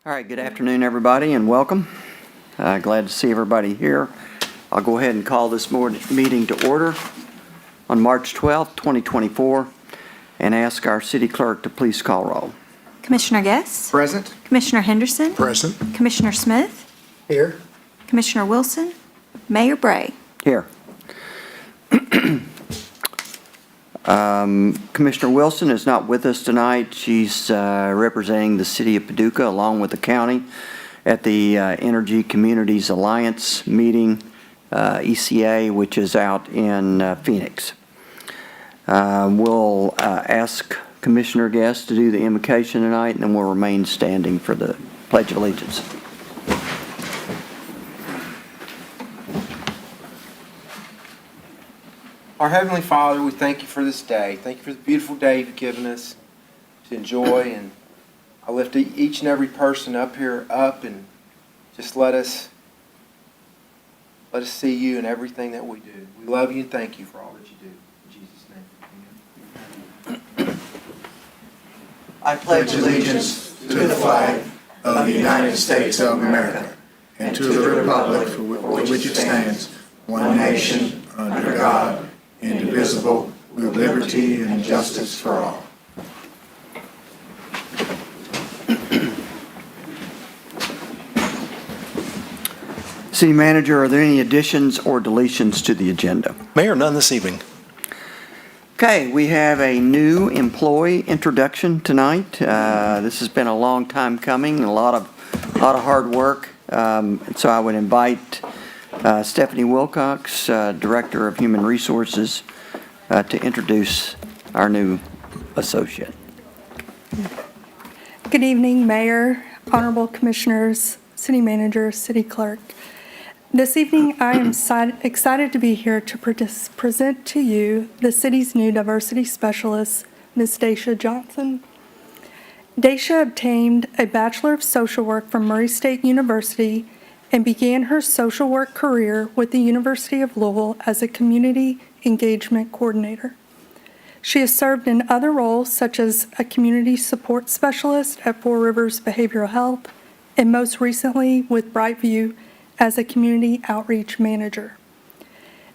All right, good afternoon, everybody, and welcome. Glad to see everybody here. I'll go ahead and call this meeting to order on March 12th, 2024, and ask our city clerk to please call roll. Commissioner Guest? Present. Commissioner Henderson? Present. Commissioner Smith? Here. Commissioner Wilson? Mayor Bray? Here. Commissioner Wilson is not with us tonight. She's representing the City of Paducah along with the county at the Energy Communities Alliance meeting, ECA, which is out in Phoenix. We'll ask Commissioner Guest to do the invocation tonight, and then we'll remain standing for the Pledge of Allegiance. Our Heavenly Father, we thank you for this day. Thank you for the beautiful day you've given us to enjoy. And I lift each and every person up here up and just let us see you in everything that we do. We love you and thank you for all that you do. In Jesus' name, amen. I pledge allegiance to the flag of the United States of America and to the republic for which it stands, one nation, under God, indivisible, with liberty and justice for all. City Manager, are there any additions or deletions to the agenda? Mayor, none this evening. Okay, we have a new employee introduction tonight. This has been a long time coming, a lot of hard work. So I would invite Stephanie Wilcox, Director of Human Resources, to introduce our new associate. Good evening, Mayor, Honorable Commissioners, City Manager, City Clerk. This evening, I am excited to be here to present to you the city's new diversity specialist, Ms. Daisha Johnson. Daisha obtained a Bachelor of Social Work from Murray State University and began her social work career with the University of Louisville as a community engagement coordinator. She has served in other roles such as a community support specialist at Four Rivers Behavioral Health and most recently with Brightview as a community outreach manager.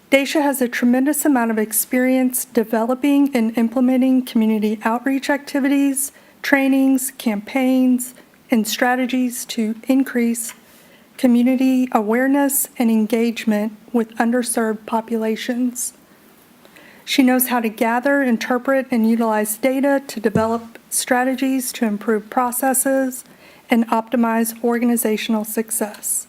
Daisha has a tremendous amount of experience developing and implementing community outreach activities, trainings, campaigns, and strategies to increase community awareness and engagement with underserved populations. She knows how to gather, interpret, and utilize data to develop strategies to improve processes and optimize organizational success.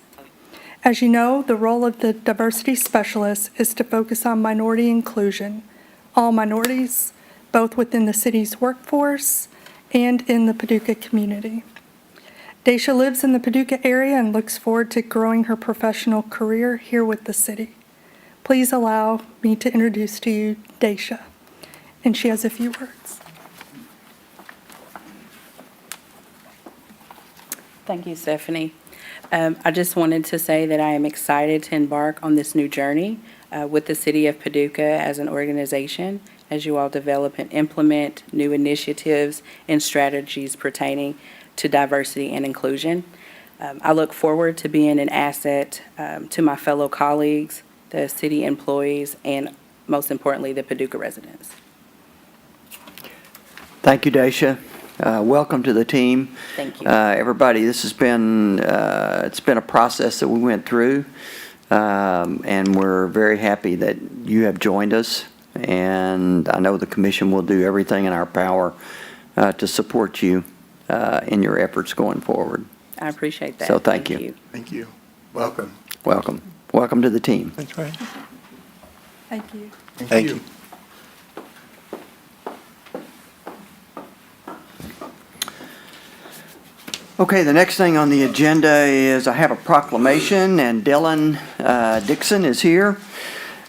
As you know, the role of the diversity specialist is to focus on minority inclusion, all minorities, both within the city's workforce and in the Paducah community. Daisha lives in the Paducah area and looks forward to growing her professional career here with the city. Please allow me to introduce to you Daisha, and she has a few words. Thank you, Stephanie. I just wanted to say that I am excited to embark on this new journey with the City of Paducah as an organization, as you all develop and implement new initiatives and strategies pertaining to diversity and inclusion. I look forward to being an asset to my fellow colleagues, the city employees, and most importantly, the Paducah residents. Thank you, Daisha. Welcome to the team. Thank you. Everybody, this has been, it's been a process that we went through, and we're very happy that you have joined us, and I know the commission will do everything in our power to support you in your efforts going forward. I appreciate that. So thank you. Thank you. Welcome. Welcome. Welcome to the team. That's right. Thank you. Thank you. Okay, the next thing on the agenda is I have a proclamation, and Dylan Dixon is here.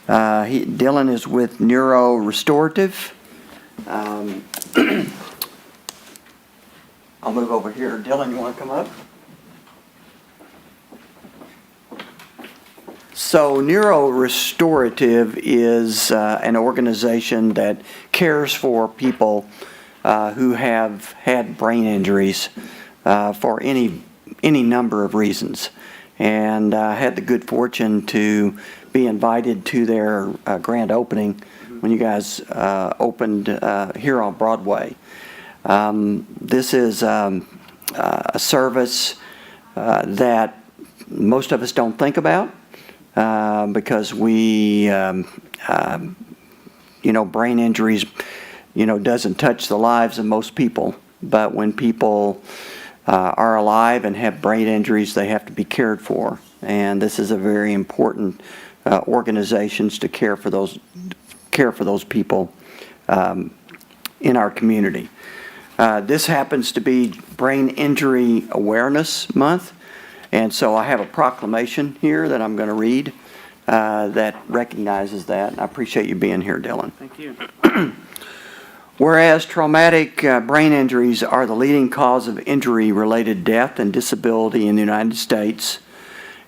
Dylan is with Neuro Restorative. I'll move over here. Dylan, you want to come up? So Neuro Restorative is an organization that cares for people who have had brain injuries for any any number of reasons. And I had the good fortune to be invited to their grand opening when you guys opened here on Broadway. This is a service that most of us don't think about because we, brain injuries, doesn't touch the lives of most people. But when people are alive and have brain injuries, they have to be cared for. And this is a very important organizations to care for those people in our community. This happens to be Brain Injury Awareness Month, and so I have a proclamation here that I'm going to read that recognizes that. And I appreciate you being here, Dylan. Thank you. Whereas traumatic brain injuries are the leading cause of injury-related death and disability in the United States,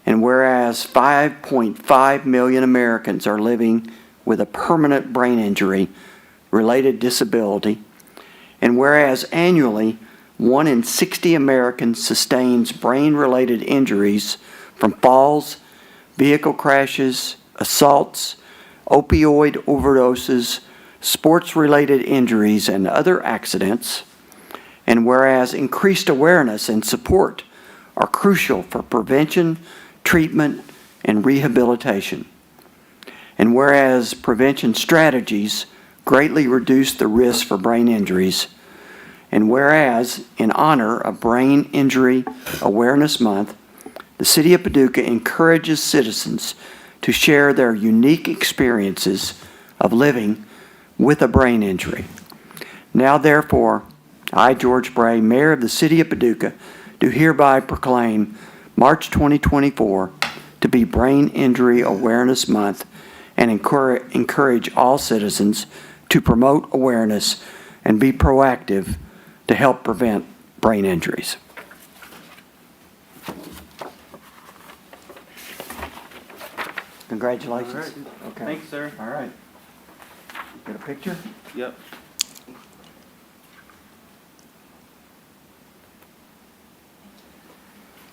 and whereas 5.5 million Americans are living with a permanent brain injury-related disability, and whereas annually 1 in 60 Americans sustains brain-related injuries from falls, vehicle crashes, assaults, opioid overdoses, sports-related injuries, and other accidents, and whereas increased awareness and support are crucial for prevention, treatment, and rehabilitation, and whereas prevention strategies greatly reduce the risk for brain injuries, and whereas in honor of Brain Injury Awareness Month, the City of Paducah encourages citizens to share their unique experiences of living with a brain injury. Now, therefore, I, George Bray, Mayor of the City of Paducah, do hereby proclaim March 2024 to be Brain Injury Awareness Month and encourage all citizens to promote awareness and be proactive to help prevent brain injuries. Congratulations. All right. Okay. Thanks, sir. All right. Get a picture? Yep.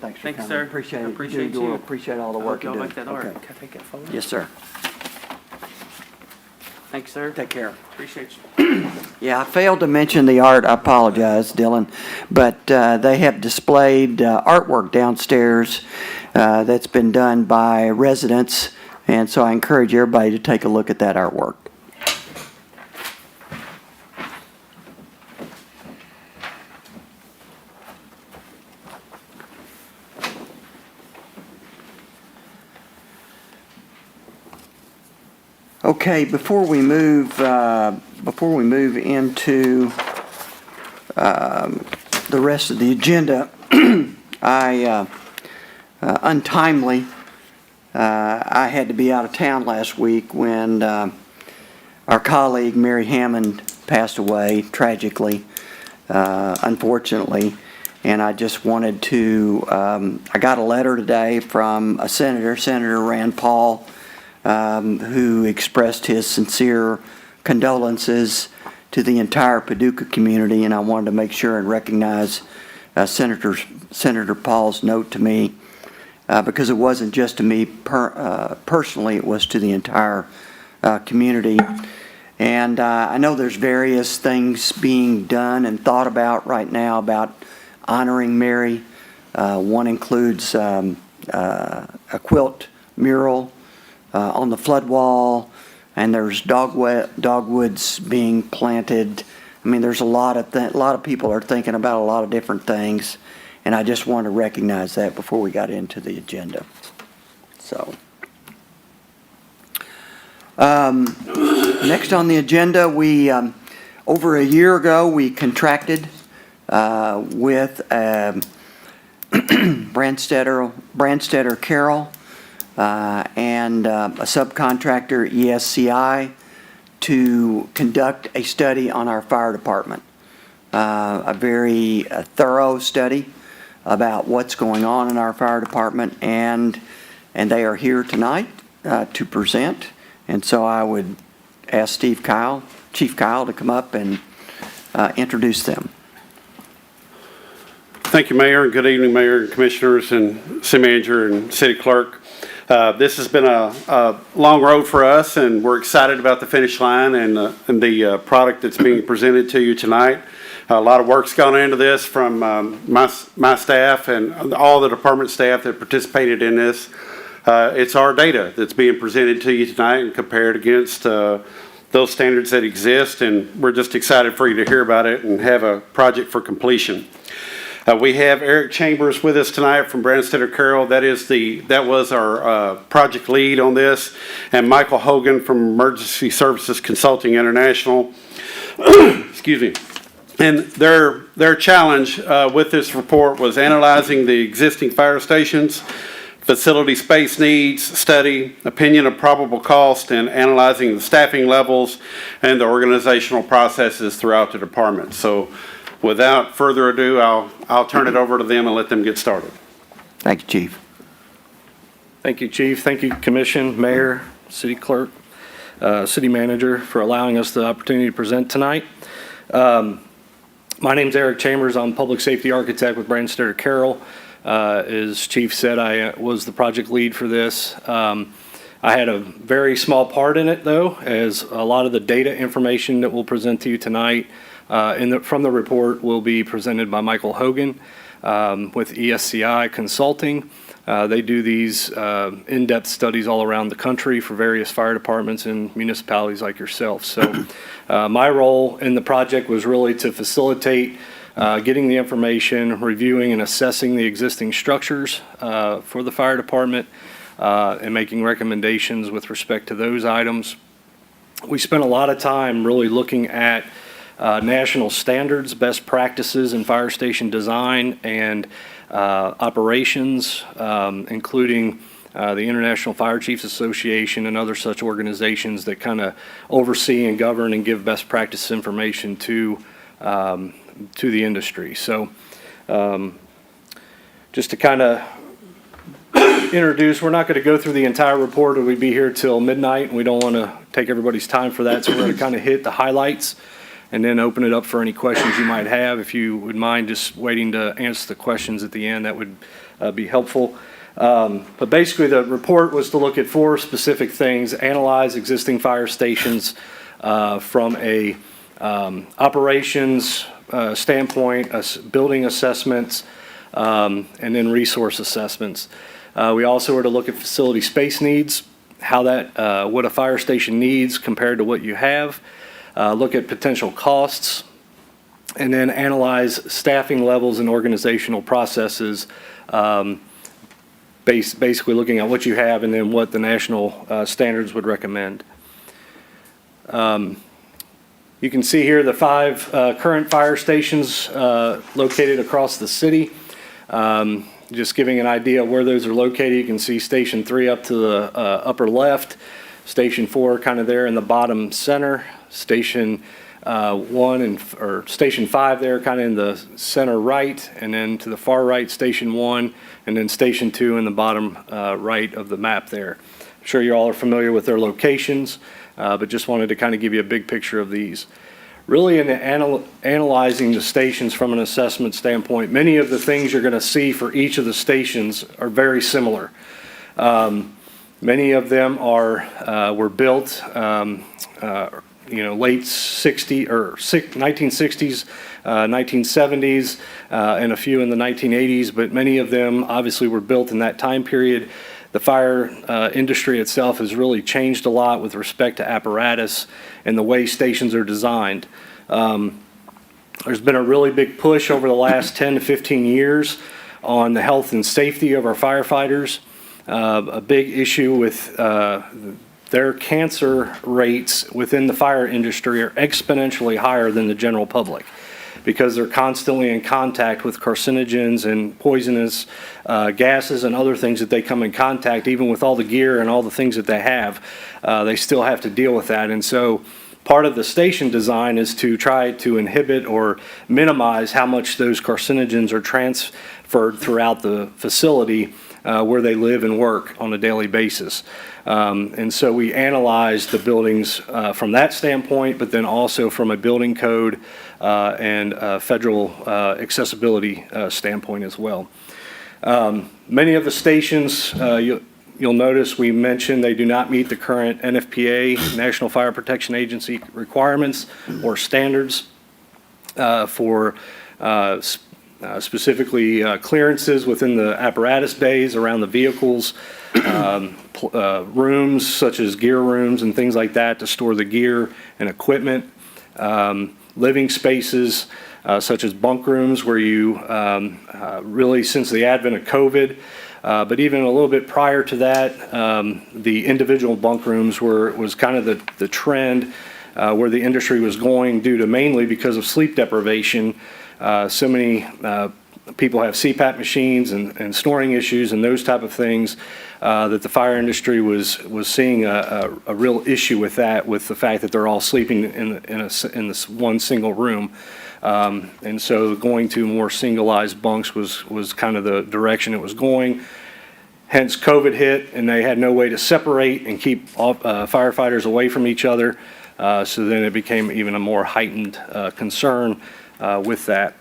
Thanks for Thanks, coming. sir. Appreciate it. Appreciate do you. Appreciate all the work you Y'all do. like that art? Okay. Can I take that photo? Yes, sir. Thanks, sir. Take care. Appreciate you. Yeah, I failed to mention the art. I apologize, Dylan. But they have displayed artwork downstairs that's been done by residents. And so I encourage everybody to take a look at that artwork. Okay, before we move into the rest of the agenda, I had to be out of town last week when our colleague Mary Hammond passed away tragically, unfortunately. And I just wanted to, I got a letter today from a senator, Senator Rand Paul, who expressed his sincere condolences to the entire Paducah community, and I wanted to make sure and recognize Senator Paul's note to me, because it wasn't just to me personally, it was to the entire community. And I know there's various things being done and thought about right now about honoring Mary. One includes a quilt mural on the flood wall, and there's dogwoods being planted. I mean, there's a lot of people are thinking about a lot of different things, and I just wanted to recognize that before we got into the agenda. So, next on the agenda, we over a year ago we contracted with Branstetter Carroll and a subcontractor, ESCI, to conduct a study on our fire department. A very thorough study about what's going on in our fire department, and they are here tonight to present. And so I would ask Chief Kyle, to come up and introduce them. Thank you, Mayor, and good evening, Mayor and Commissioners and City Manager and City Clerk. This has been a long road for us, and we're excited about the finish line and the product that's being presented to you tonight. A lot of work's gone into this from my staff and all the department staff that participated in this. It's our data that's being presented to you tonight and compared against those standards that exist, and we're just excited for you to hear about it and have a project for completion. We have Eric Chambers with us tonight from Branstetter Carroll. That was our project lead on this, and Michael Hogan from Emergency Services Consulting International. Excuse me. And their challenge with this report was analyzing the existing fire stations, facility space needs study, opinion of probable cost, and analyzing the staffing levels and the organizational processes throughout the department. So without further ado, I'll turn it over to them and let them get started. Thank you, Chief. Thank you, Chief. Thank you, Commission, Mayor, City Clerk, City Manager, for allowing us the opportunity to present tonight. My name's Eric Chambers. I'm Public Safety Architect with Branstetter Carroll. As Chief said, I was the project lead for this. I had a very small part in it, though, as a lot of the data information that we'll present to you tonight from the report will be presented by Michael Hogan with ESCI Consulting. They do these in-depth studies all around the country for various fire departments and municipalities like yourself. So my role in the project was really to facilitate getting the information, reviewing and assessing the existing structures for the fire department, and making recommendations with respect to those items. We spent a lot of time really looking at national standards, best practices in fire station design and operations, including the International Fire Chiefs Association and other such organizations that kind of oversee and govern and give best practice information to the industry. So just to kind of introduce, we're not going to go through the entire report, or we'd be here till midnight, and we don't want to take everybody's time for that. So we're going to kind of hit the highlights and then open it up for any questions you might have. If you would mind just waiting to answer the questions at the end, that would be helpful. But basically the report was to look at 4 specific things: analyze existing fire stations from a operations standpoint, building assessments, and then resource assessments. We also were to look at facility space needs, how that what a fire station needs compared to what you have, look at potential costs, and then analyze staffing levels and organizational processes, basically looking at what you have and then what the national standards would recommend. You can see here the 5 current fire stations located across the city. Just giving an idea of where those are located, you can see Station 3 up to the upper left, Station 4 kind of there in the bottom center, Station 1 or Station 5 there kind of in the center right, and then to the far right, Station 1, and then Station 2 in the bottom right of the map there. I'm sure you all are familiar with their locations, but just wanted to kind of give you a big picture of these. Really in analyzing the stations from an assessment standpoint, many of the things you're going to see for each of the stations are very similar. Many of them were built late 60s or 1960s, 1970s, and a few in the 1980s, but many of them obviously were built in that time period. The fire industry itself has really changed a lot with respect to apparatus and the way stations are designed. There's been a really big push over the last 10 to 15 years on the health and safety of our firefighters. A big issue with their cancer rates within the fire industry are exponentially higher than the general public, because they're constantly in contact with carcinogens and poisonous gases and other things that they come in contact. Even with all the gear and all the things that they have, they still have to deal with that. And so part of the station design is to try to inhibit or minimize how much those carcinogens are transferred throughout the facility where they live and work on a daily basis. And so we analyzed the buildings from that standpoint, but then also from a building code and federal accessibility standpoint as well. Many of the stations, you'll notice we mentioned they do not meet the current NFPA, National Fire Protection Agency requirements or standards for specifically clearances within the apparatus bays around the vehicles, rooms such as gear rooms and things like that to store the gear and equipment, living spaces such as bunk rooms where you really since the advent of COVID, but even a little bit prior to that, the individual bunk rooms was kind of the trend where the industry was going due to mainly because of sleep deprivation. So many people have CPAP machines and snoring issues and those type of things that the fire industry was seeing a real issue with that, with the fact that they're all sleeping in this one single room. And so going to more singleized bunks was kind of the direction it was going. Hence COVID hit and they had no way to separate and keep firefighters away from each other. So then it became even a more heightened concern with that.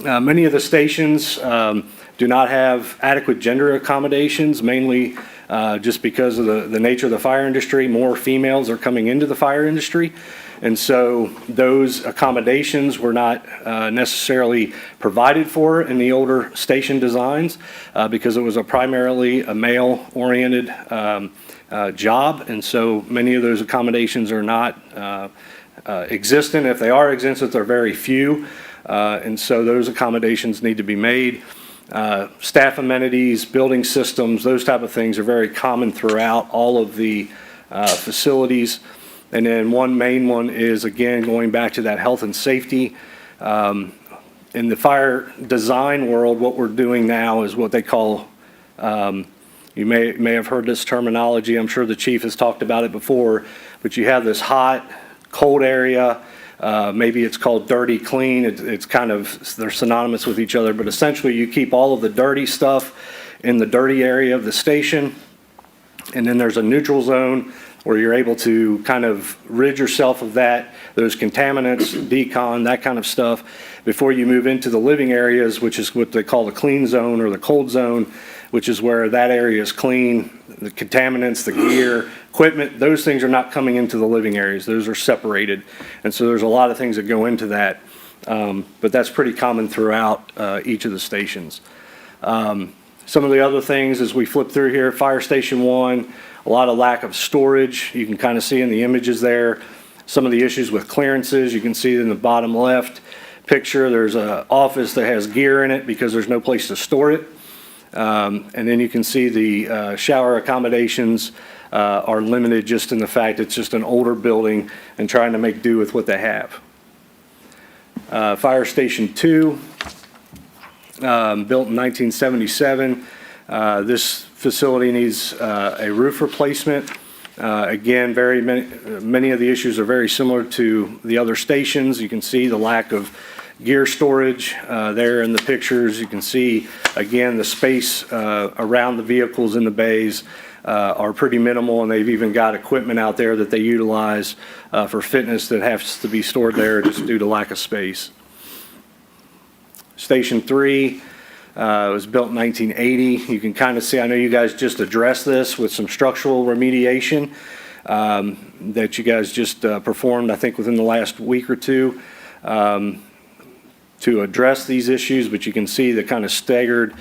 Many of the stations do not have adequate gender accommodations, mainly just because of the nature of the fire industry. More females are coming into the fire industry. And so those accommodations were not necessarily provided for in the older station designs because it was primarily a male-oriented job. And so many of those accommodations are not existent. If they are existent, they're very few. And so those accommodations need to be made. Staff amenities, building systems, those type of things are very common throughout all of the facilities. And then one main one is, again, going back to that health and safety. In the fire design world, what we're doing now is what they call, you may have heard this terminology, I'm sure the chief has talked about it before, but you have this hot, cold area. Maybe it's called dirty, clean. It's kind of, they're synonymous with each other, but essentially you keep all of the dirty stuff in the dirty area of the station. And then there's a neutral zone where you're able to kind of rid yourself of those contaminants, decon, that kind of stuff, before you move into the living areas, which is what they call the clean zone or the cold zone, which is where that area is clean. The contaminants, the gear, equipment, those things are not coming into the living areas. Those are separated. And so there's a lot of things that go into that. But that's pretty common throughout each of the stations. Some of the other things as we flip through here, Fire Station 1, a lot of lack of storage. You can kind of see in the images there some of the issues with clearances. You can see in the bottom left picture there's an office that has gear in it because there's no place to store it. And then you can see the shower accommodations are limited just in the fact it's just an older building and trying to make do with what they have. Fire Station 2, built in 1977. This facility needs a roof replacement. Again, many of the issues are very similar to the other stations. You can see the lack of gear storage there in the pictures. You can see, again, the space around the vehicles in the bays are pretty minimal, and they've even got equipment out there that they utilize for fitness that has to be stored there just due to lack of space. Station 3 was built in 1980. You can kind of see, I know you guys just addressed this with some structural remediation that you guys just performed, I think, within the last week or two to address these issues, but you can see the kind of staggered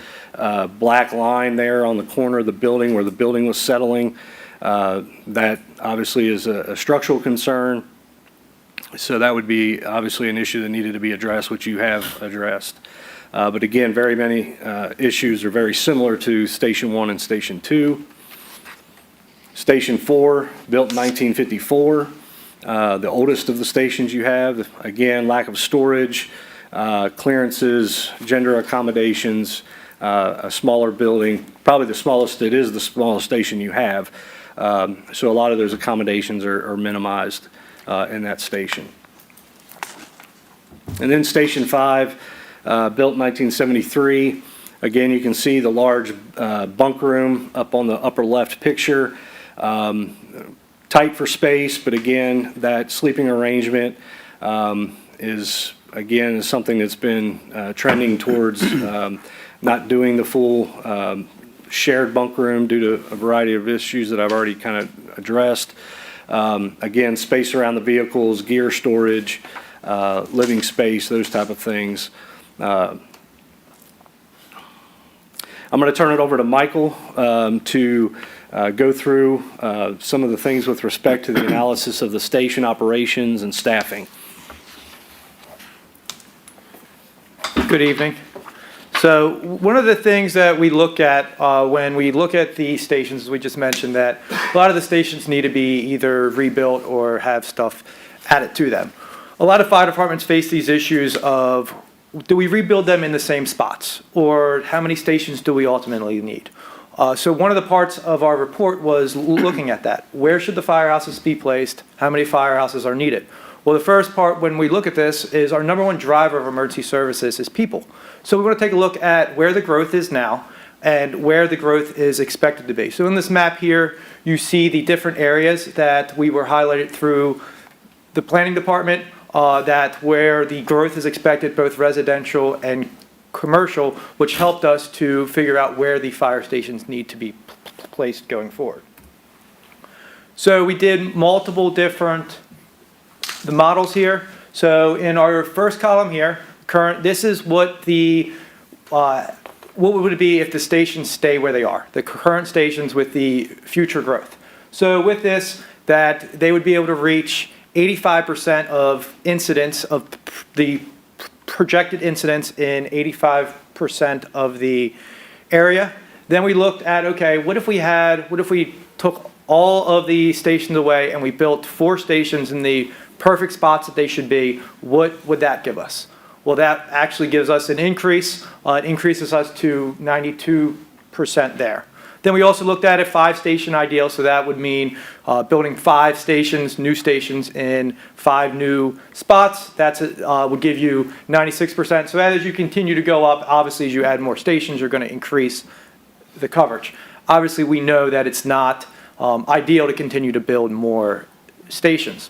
black line there on the corner of the building where the building was settling. That obviously is a structural concern. So that would be obviously an issue that needed to be addressed, which you have addressed. But again, very many issues are very similar to Station 1 and Station 2. Station 4, built in 1954, the oldest of the stations you have. Again, lack of storage, clearances, gender accommodations, a smaller building. Probably the smallest, it is the smallest station you have. So a lot of those accommodations are minimized in that station. And then Station 5, built in 1973. Again, you can see the large bunk room up on the upper left picture. Tight for space, but again, that sleeping arrangement is something that's been trending towards not doing the full shared bunk room due to a variety of issues that I've already kind of addressed. Again, space around the vehicles, gear storage, living space, those type of things. I'm going to turn it over to Michael to go through some of the things with respect to the analysis of the station operations and staffing. Good evening. So one of the things that we look at when we look at the stations, as we just mentioned, that a lot of the stations need to be either rebuilt or have stuff added to them. A lot of fire departments face these issues of, do we rebuild them in the same spots? Or how many stations do we ultimately need? So one of the parts of our report was looking at that. Where should the firehouses be placed? How many firehouses are needed? Well, the first part when we look at this is our number one driver of emergency services is people. So we want to take a look at where the growth is now and where the growth is expected to be. So in this map here, you see the different areas that we were highlighted through the planning department, that where the growth is expected, both residential and commercial, which helped us to figure out where the fire stations need to be placed going forward. So we did multiple different the models here. So in our first column here, this is what the what would it be if the stations stay where they are, the current stations with the future growth. So with this, that they would be able to reach 85% of incidents of the projected incidents in 85% of the area. Then we looked at, okay, what if we took all of the stations away and we built 4 stations in the perfect spots that they should be? What would that give us? Well, that actually gives us an increase. It increases us to 92% there. Then we also looked at a 5-station ideal, so that would mean building 5 stations, new stations in 5 new spots. That would give you 96%. So as you continue to go up, obviously as you add more stations, you're going to increase the coverage. Obviously, we know that it's not ideal to continue to build more stations.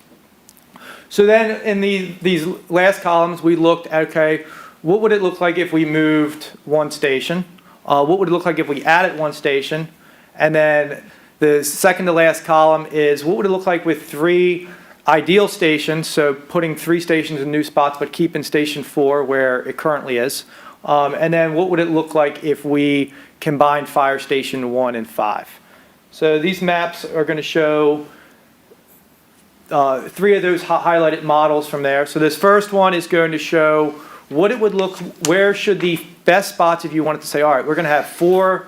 So then in these last columns, we looked at, okay, what would it look like if we moved 1 station? What would it look like if we added 1 station? And then the second to last column is what would it look like with 3 ideal stations, so putting 3 stations in new spots but keeping station 4 where it currently is. And then what would it look like if we combined fire station 1 and 5? So these maps are going to show 3 of those highlighted models from there. So this first one is going to show what it would look, where should the best spots, if you wanted to say, all right, we're going to have 4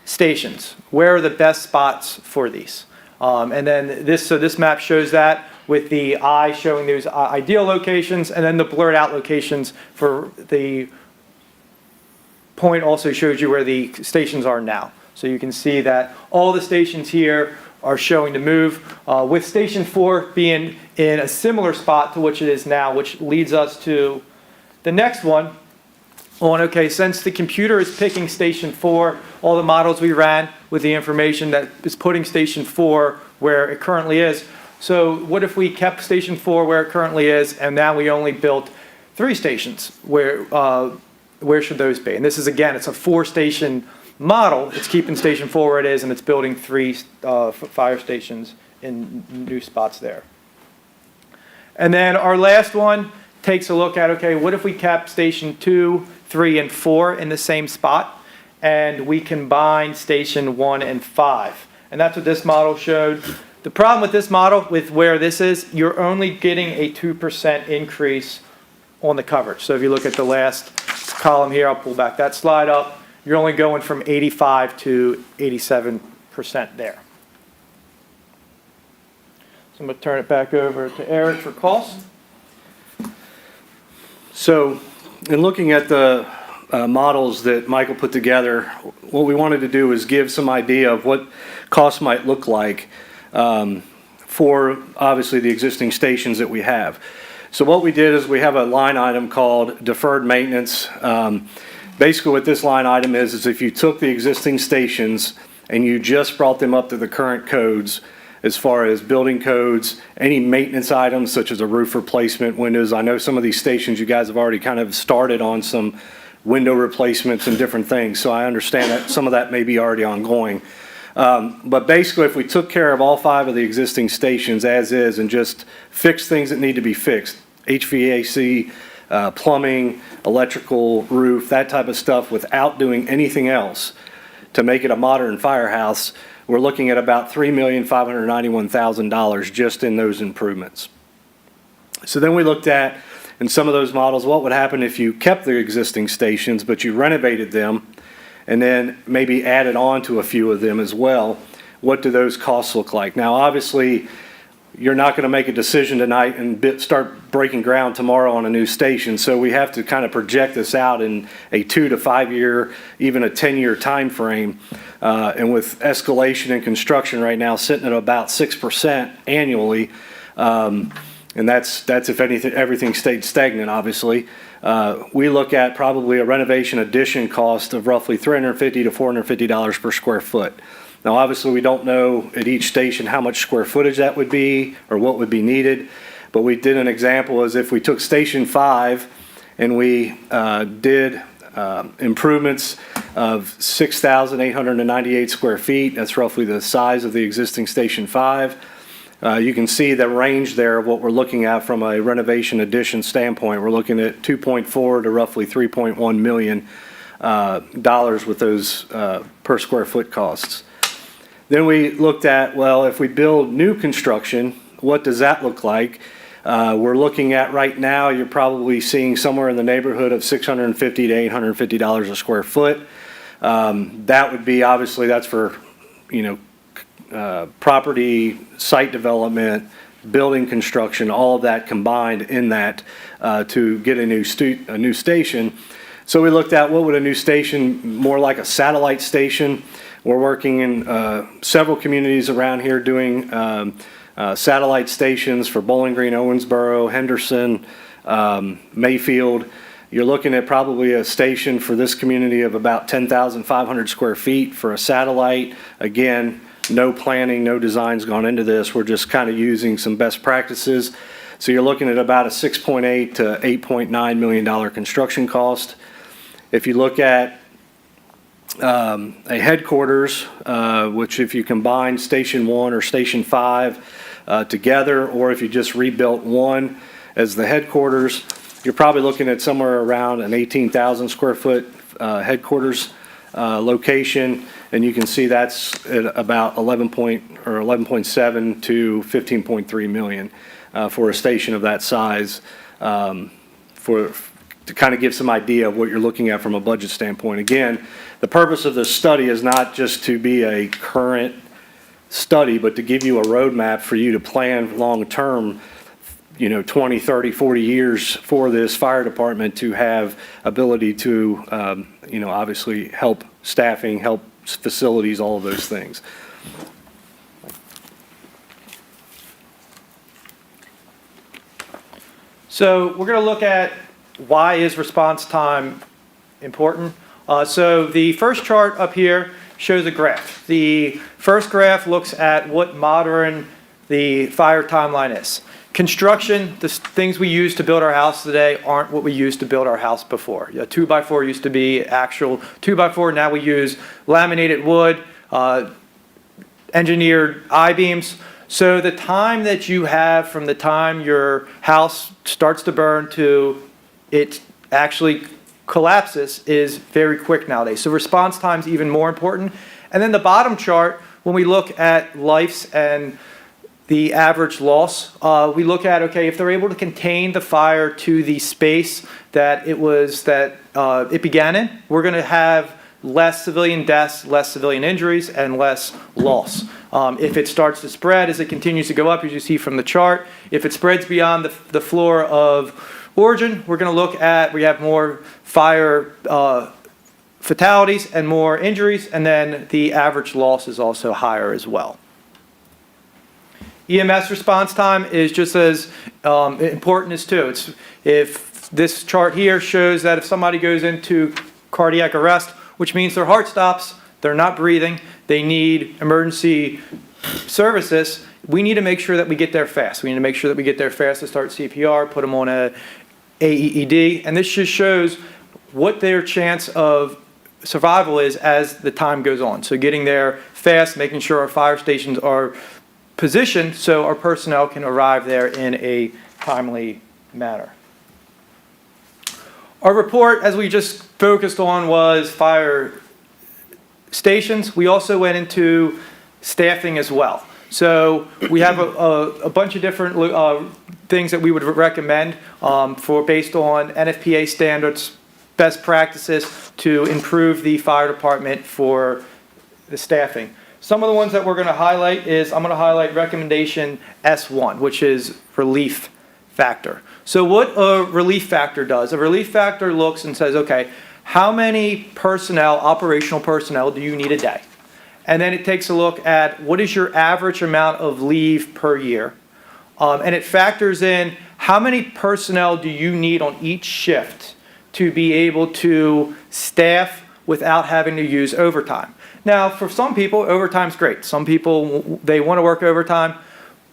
stations. Where are the best spots for these? And then this map shows that with the eye showing those ideal locations, and then the blurred out locations for the point also shows you where the stations are now. So you can see that all the stations here are showing to move, with station 4 being in a similar spot to which it is now, which leads us to the next one. Okay, since the computer is picking station 4, all the models we ran with the information that is putting station 4 where it currently is. So what if we kept station 4 where it currently is, and now we only built 3 stations? Where should those be? And this is, again, it's a 4-station model. It's keeping station 4 where it is, and it's building 3 fire stations in new spots there. And then our last one takes a look at, okay, what if we kept station 2, 3, and 4 in the same spot, and we combined station 1 and 5? And that's what this model showed. The problem with this model, with where this is, you're only getting a 2% increase on the coverage. So if you look at the last column here, I'll pull back that slide up, you're only going from 85 to 87% there. So I'm going to turn it back over to Eric for costs. So in looking at the models that Michael put together, what we wanted to do is give some idea of what costs might look like for obviously the existing stations that we have. So what we did is we have a line item called deferred maintenance. basically what this line item is if you took the existing stations and you just brought them up to the current codes, as far as building codes, any maintenance items such as a roof replacement, windows. I know some of these stations, you guys have already kind of started on some window replacements and different things, so I understand that some of that may be already ongoing. But basically, if we took care of all 5 of the existing stations as is and just fixed things that need to be fixed, HVAC, plumbing, electrical, roof, that type of stuff, without doing anything else to make it a modern firehouse, we're looking at about $3,591,000 just in those improvements. So then we looked at, in some of those models, what would happen if you kept the existing stations, but you renovated them and then maybe added on to a few of them as well. What do those costs look like? Now, obviously, you're not going to make a decision tonight and start breaking ground tomorrow on a new station. So we have to kind of project this out in a 2 to 5 year, even a 10-year time frame. And with escalation in construction right now sitting at about 6% annually, and that's if anything, everything stayed stagnant, obviously. We look at probably a renovation addition cost of roughly $350 to $450 per square foot. Now, obviously, we don't know at each station how much square footage that would be or what would be needed, but we did an example as if we took Station 5 and we did improvements of 6,898 square feet. That's roughly the size of the existing Station 5. You can see the range there of what we're looking at from a renovation addition standpoint. We're looking at 2.4 to roughly $3.1 million with those per square foot costs. Then we looked at, well, if we build new construction, what does that look like? We're looking at right now, you're probably seeing somewhere in the neighborhood of $650 to $850 a square foot. That would be, obviously, that's for, property, site development, building construction, all of that combined in that to get a new station. So we looked at what would a new station, more like a satellite station. We're working in several communities around here doing satellite stations for Bowling Green, Owensboro, Henderson, Mayfield. You're looking at probably a station for this community of about 10,500 square feet for a satellite. Again, no planning, no designs gone into this. We're just kind of using some best practices. So you're looking at about a $6.8 to $8.9 million construction cost. If you look at a headquarters, which if you combine Station 1 or Station 5 together, or if you just rebuilt one as the headquarters, you're probably looking at somewhere around an 18,000 square foot headquarters location, and you can see that's at about 11.7 to 15.3 million for a station of that size, to kind of give some idea of what you're looking at from a budget standpoint. Again, the purpose of this study is not just to be a current study, but to give you a roadmap for you to plan long-term, 20, 30, 40 years for this fire department to have ability to, obviously help staffing, help facilities, all of those things. So we're going to look at why is response time important. So the first chart up here shows a graph. The first graph looks at what modern the fire timeline is. Construction, the things we use to build our house today aren't what we used to build our house before. A 2x4 used to be actual 2x4. Now we use laminated wood, engineered I-beams. So the time that you have from the time your house starts to burn to it actually collapses is very quick nowadays. So response time is even more important. And then the bottom chart, when we look at lives and the average loss, we look at, okay, if they're able to contain the fire to the space that it began in, we're going to have less civilian deaths, less civilian injuries, and less loss. If it starts to spread as it continues to go up, as you see from the chart, if it spreads beyond the floor of origin, we're going to look at, we have more fire fatalities and more injuries, and then the average loss is also higher as well. EMS response time is just as important as too. If this chart here shows that if somebody goes into cardiac arrest, which means their heart stops, they're not breathing, they need emergency services. We need to make sure that we get there fast. We need to make sure that we get there fast to start CPR, put them on a AED, and this just shows what their chance of survival is as the time goes on. So getting there fast, making sure our fire stations are positioned so our personnel can arrive there in a timely manner. Our report, as we just focused on, was fire stations. We also went into staffing as well. So we have a bunch of different things that we would recommend based on NFPA standards, best practices to improve the fire department for the staffing. Some of the ones that we're going to highlight is, I'm going to highlight recommendation S1, which is relief factor. So what a relief factor does, a relief factor looks and says, okay, how many personnel, operational personnel, do you need a day? And then it takes a look at what is your average amount of leave per year. And it factors in how many personnel do you need on each shift to be able to staff without having to use overtime. Now, for some people, overtime's great. Some people, they want to work overtime.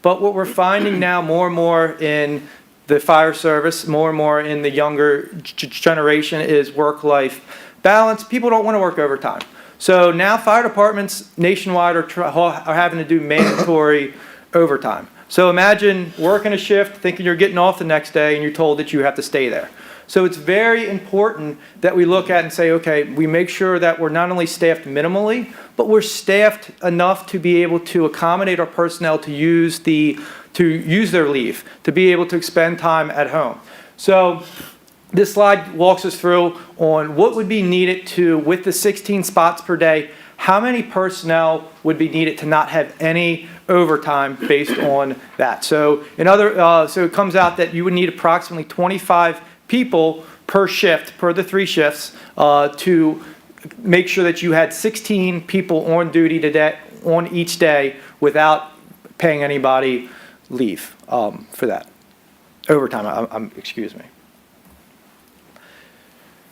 But what we're finding now more and more in the fire service, more and more in the younger generation, is work-life balance. People don't want to work overtime. So now fire departments nationwide are having to do mandatory overtime. So imagine working a shift, thinking you're getting off the next day, and you're told that you have to stay there. So it's very important that we look at and say, okay, we make sure that we're not only staffed minimally, but we're staffed enough to be able to accommodate our personnel to use their leave, to be able to expend time at home. So this slide walks us through on what would be needed to, with the 16 spots per day, how many personnel would be needed to not have any overtime based on that. So so it comes out that you would need approximately 25 people per shift, per the 3 shifts, to make sure that you had 16 people on duty today, on each day, without paying anybody leave for that overtime. Excuse me.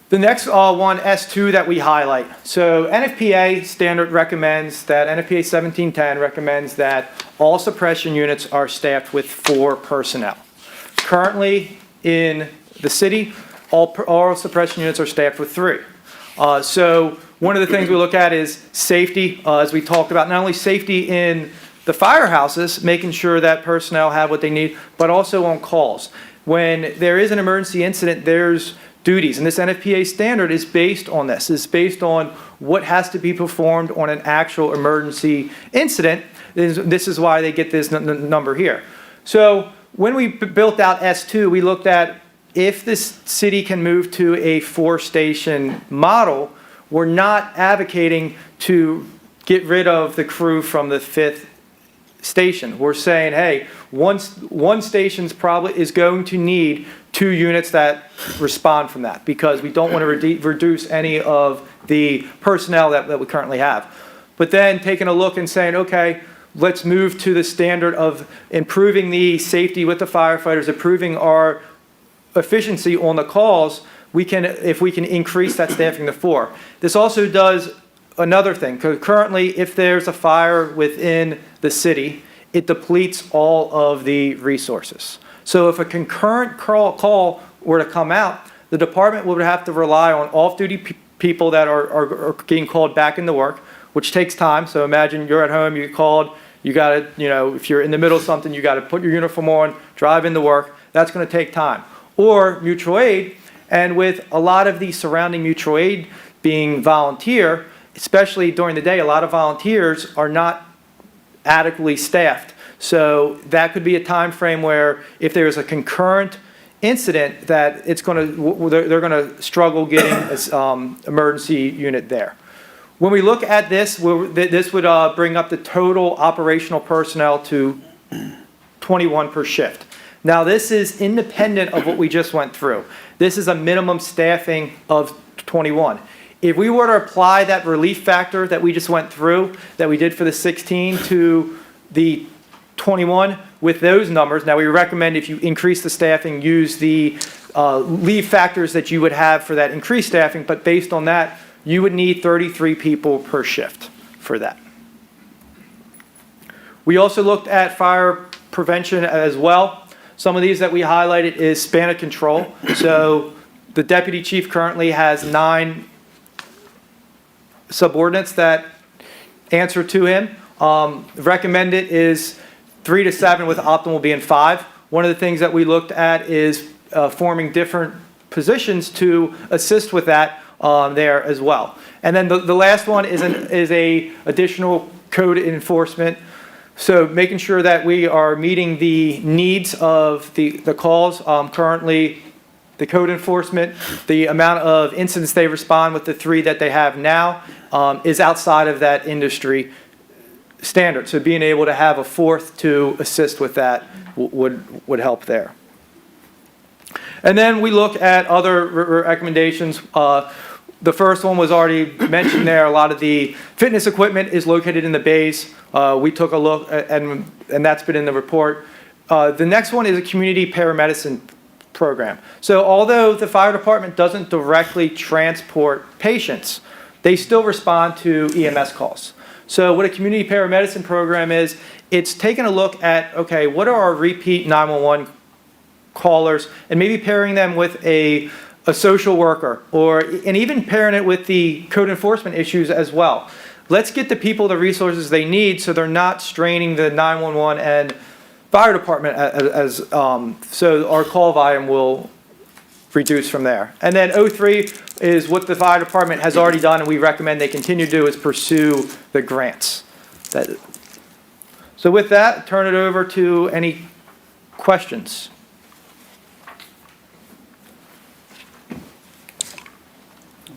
The next one, S2, that we highlight. So NFPA standard recommends that, NFPA 1710 recommends that all suppression units are staffed with 4 personnel. Currently in the city, all suppression units are staffed with 3. So one of the things we look at is safety, as we talked about, not only safety in the firehouses, making sure that personnel have what they need, but also on calls. When there is an emergency incident, there's duties, and this NFPA standard is based on this. It's based on what has to be performed on an actual emergency incident. This is why they get this number here. So when we built out S2, we looked at if this city can move to a 4-station model. We're not advocating to get rid of the crew from the 5th station. We're saying, hey, one station's probably is going to need 2 units that respond from that, because we don't want to reduce any of the personnel that we currently have. But then taking a look and saying, okay, let's move to the standard of improving the safety with the firefighters, improving our efficiency on the calls. If we can increase that staffing to 4. This also does another thing, because currently if there's a fire within the city, it depletes all of the resources. So if a concurrent call were to come out, the department would have to rely on off-duty people that are getting called back into work, which takes time. So imagine you're at home, you get called, you got to, if you're in the middle of something, you got to put your uniform on, drive into work. That's going to take time. Or mutual aid, and with a lot of the surrounding mutual aid being volunteer, especially during the day, a lot of volunteers are not adequately staffed. So that could be a time frame where if there's a concurrent incident, that they're going to struggle getting an emergency unit there. When we look at this, this would bring up the total operational personnel to 21 per shift. Now this is independent of what we just went through. This is a minimum staffing of 21. If we were to apply that relief factor that we just went through, that we did for the 16 to the 21 with those numbers, now we recommend if you increase the staffing, use the leave factors that you would have for that increased staffing, but based on that, you would need 33 people per shift for that. We also looked at fire prevention as well. Some of these that we highlighted is span of control. So the deputy chief currently has 9 subordinates that answer to him. Recommended is 3 to 7, with optimal being 5. One of the things that we looked at is forming different positions to assist with that there as well. And then the last one is a additional code enforcement. So making sure that we are meeting the needs of the calls. Currently, the code enforcement, the amount of incidents they respond with the 3 that they have now is outside of that industry standard. So being able to have a 4th to assist with that would help there. And then we look at other recommendations. The first one was already mentioned there. A lot of the fitness equipment is located in the bays. We took a look, and that's been in the report. The next one is a community paramedicine program. So although the fire department doesn't directly transport patients, they still respond to EMS calls. So what a community paramedicine program is, it's taking a look at, okay, what are our repeat 911 callers, and maybe pairing them with a social worker, and even pairing it with the code enforcement issues as well. Let's get the people the resources they need so they're not straining the 911 and fire department so our call volume will reduce from there. And then 03 is what the fire department has already done, and we recommend they continue to do, is pursue the grants. So with that, turn it over to any questions.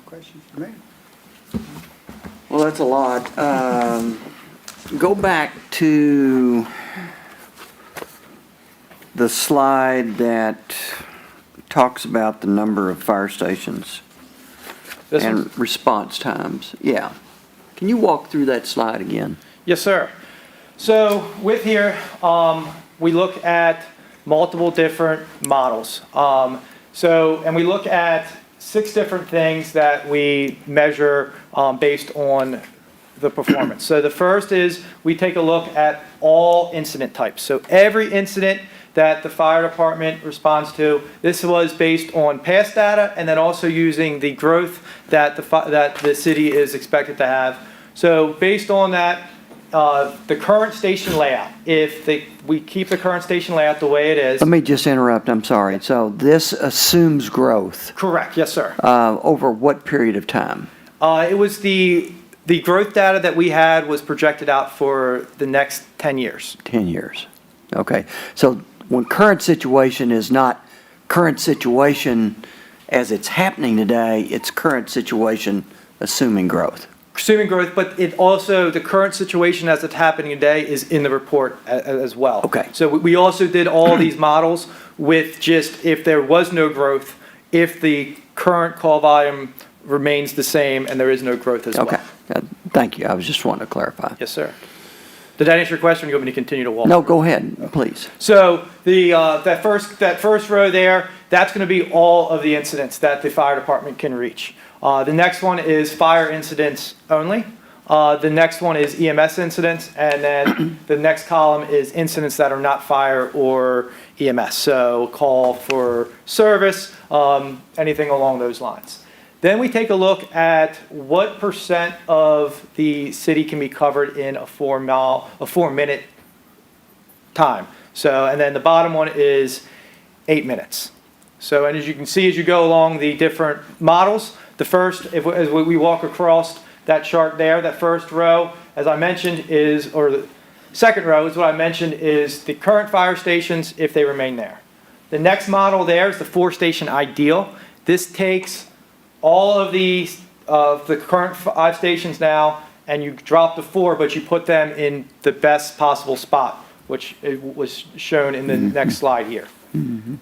Questions for me? Well, that's a lot. Go back to the slide that talks about the number of fire stations This one? and response times. Yeah. Can you walk through that slide again? Yes, sir. So with here, we look at multiple different models. And we look at 6 different things that we measure based on the performance. So the first is we take a look at all incident types. So every incident that the fire department responds to, this was based on past data and then also using the growth that the city is expected to have. So based on that, the current station layout, we keep the current station layout the way it is. Let me just interrupt, I'm sorry. So this assumes growth. Correct, yes, sir. Over what period of time? It was the growth data that we had was projected out for the next 10 years. 10 years. Okay. So when current situation is not current situation as it's happening today, it's current situation assuming growth. Assuming growth, but it also, the current situation as it's happening today is in the report as well. Okay. So we also did all these models with just if there was no growth, if the current call volume remains the same and there is no growth as well. Okay. Thank you. I was just wanting to clarify. Yes, sir. Did that answer your question? Or you want me to continue to walk? No, go ahead, please. So that first row there, that's going to be all of the incidents that the fire department can reach. The next one is fire incidents only. The next one is EMS incidents, and then the next column is incidents that are not fire or EMS. So call for service, anything along those lines. Then we take a look at what percent of the city can be covered in a 4-minute time. So, and then the bottom one is 8 minutes. So, and as you can see, as you go along the different models, the first, as we walk across that chart there, that first row, as I mentioned, or the second row is what I mentioned is the current fire stations if they remain there. The next model there is the 4-station ideal. This takes all of the current 5 stations now, and you drop the 4, but you put them in the best possible spot, which was shown in the next slide here. Mm-hmm.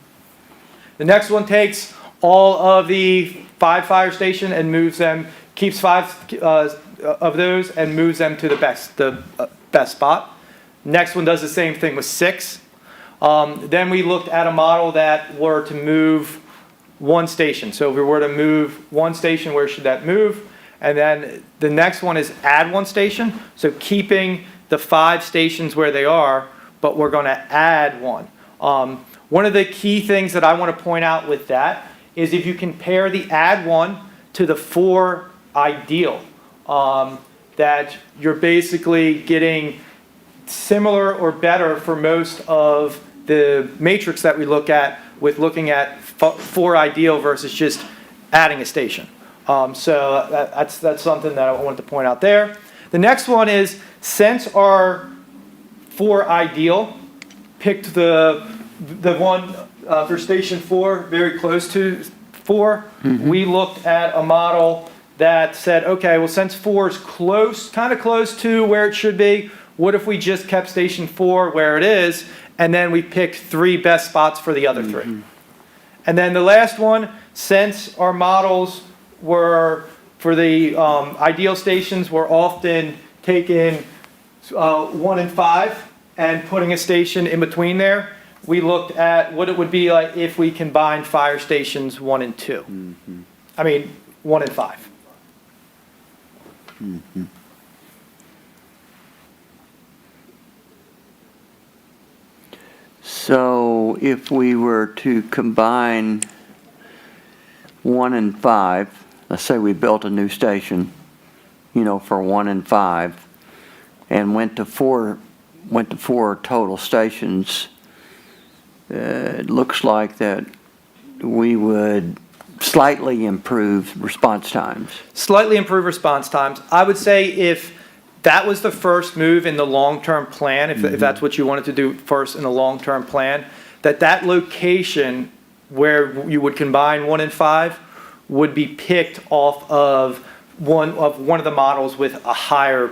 The next one takes all of the 5 fire station and moves them, keeps 5 of those and moves them to the best spot. Next one does the same thing with 6. Then we looked at a model that were to move one station. So if we were to move one station, where should that move? And then the next one is add one station. So keeping the 5 stations where they are, but we're going to add one. One of the key things that I want to point out with that is if you compare the add one to the 4 ideal, that you're basically getting similar or better for most of the matrix that we look at with looking at 4 ideal versus just adding a station. So that's something that I wanted to point out there. The next one is, since our 4 ideal picked the one for station 4 very close to 4, we looked at a model that said, okay, well, since 4 is close, kind of close to where it should be, what if we just kept station 4 where it is, and then we picked 3 best spots for the other 3. And then the last one, since our models were, for the ideal stations, were often taking 1 and 5 and putting a station in between there, we looked at what it would be like if we combined fire stations 1 and 2. I mean, 1 and 5. So if we were to combine 1 and 5, let's say we built a new station, for 1 and 5, and went to 4 total stations, it looks like that we would slightly improve response times. Slightly improve response times. I would say if that was the first move in the long-term plan, if that's what you wanted to do first in the long-term plan, that location where you would combine 1 and 5 would be picked off of one of the models with a higher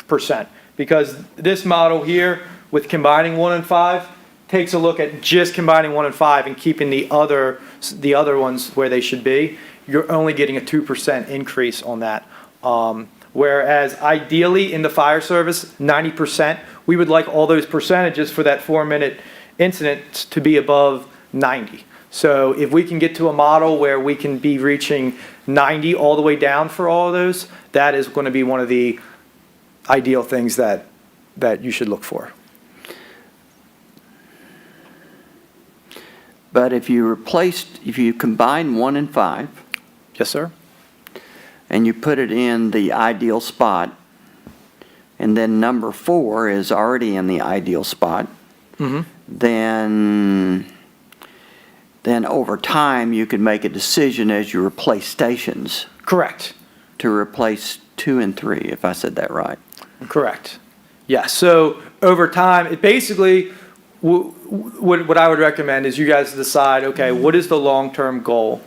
percent. Because this model here with combining 1 and 5 takes a look at just combining 1 and 5 and keeping the other ones where they should be. You're only getting a 2% increase on that. Whereas ideally in the fire service, 90%, we would like all those percentages for that 4-minute incident to be above 90. So if we can get to a model where we can be reaching 90 all the way down for all of those, that is going to be one of the ideal things that you should look for. But if you combine 1 and 5, Yes, sir? and you put it in the ideal spot, and then number 4 is already in the ideal spot, then over time you could make a decision as you replace stations Correct. to replace 2 and 3, if I said that right. Correct. Yeah, so over time, it basically, what I would recommend is you guys decide, okay, what is the long-term goal?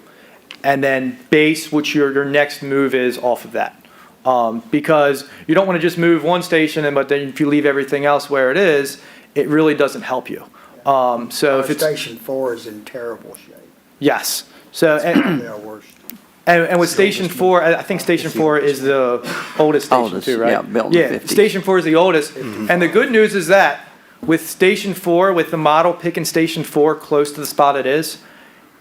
And then base what your next move is off of that. Because you don't want to just move one station, but then if you leave everything else where it is, it really doesn't help you. So if it's... Station 4 is in terrible shape. Yes. So, Probably our worst. and with Station 4, I think Station 4 is the oldest station Oldest, too, right? yeah, built in the 50s. Station 4 is the oldest. And the good news is that with Station 4, with the model picking Station 4 close to the spot it is,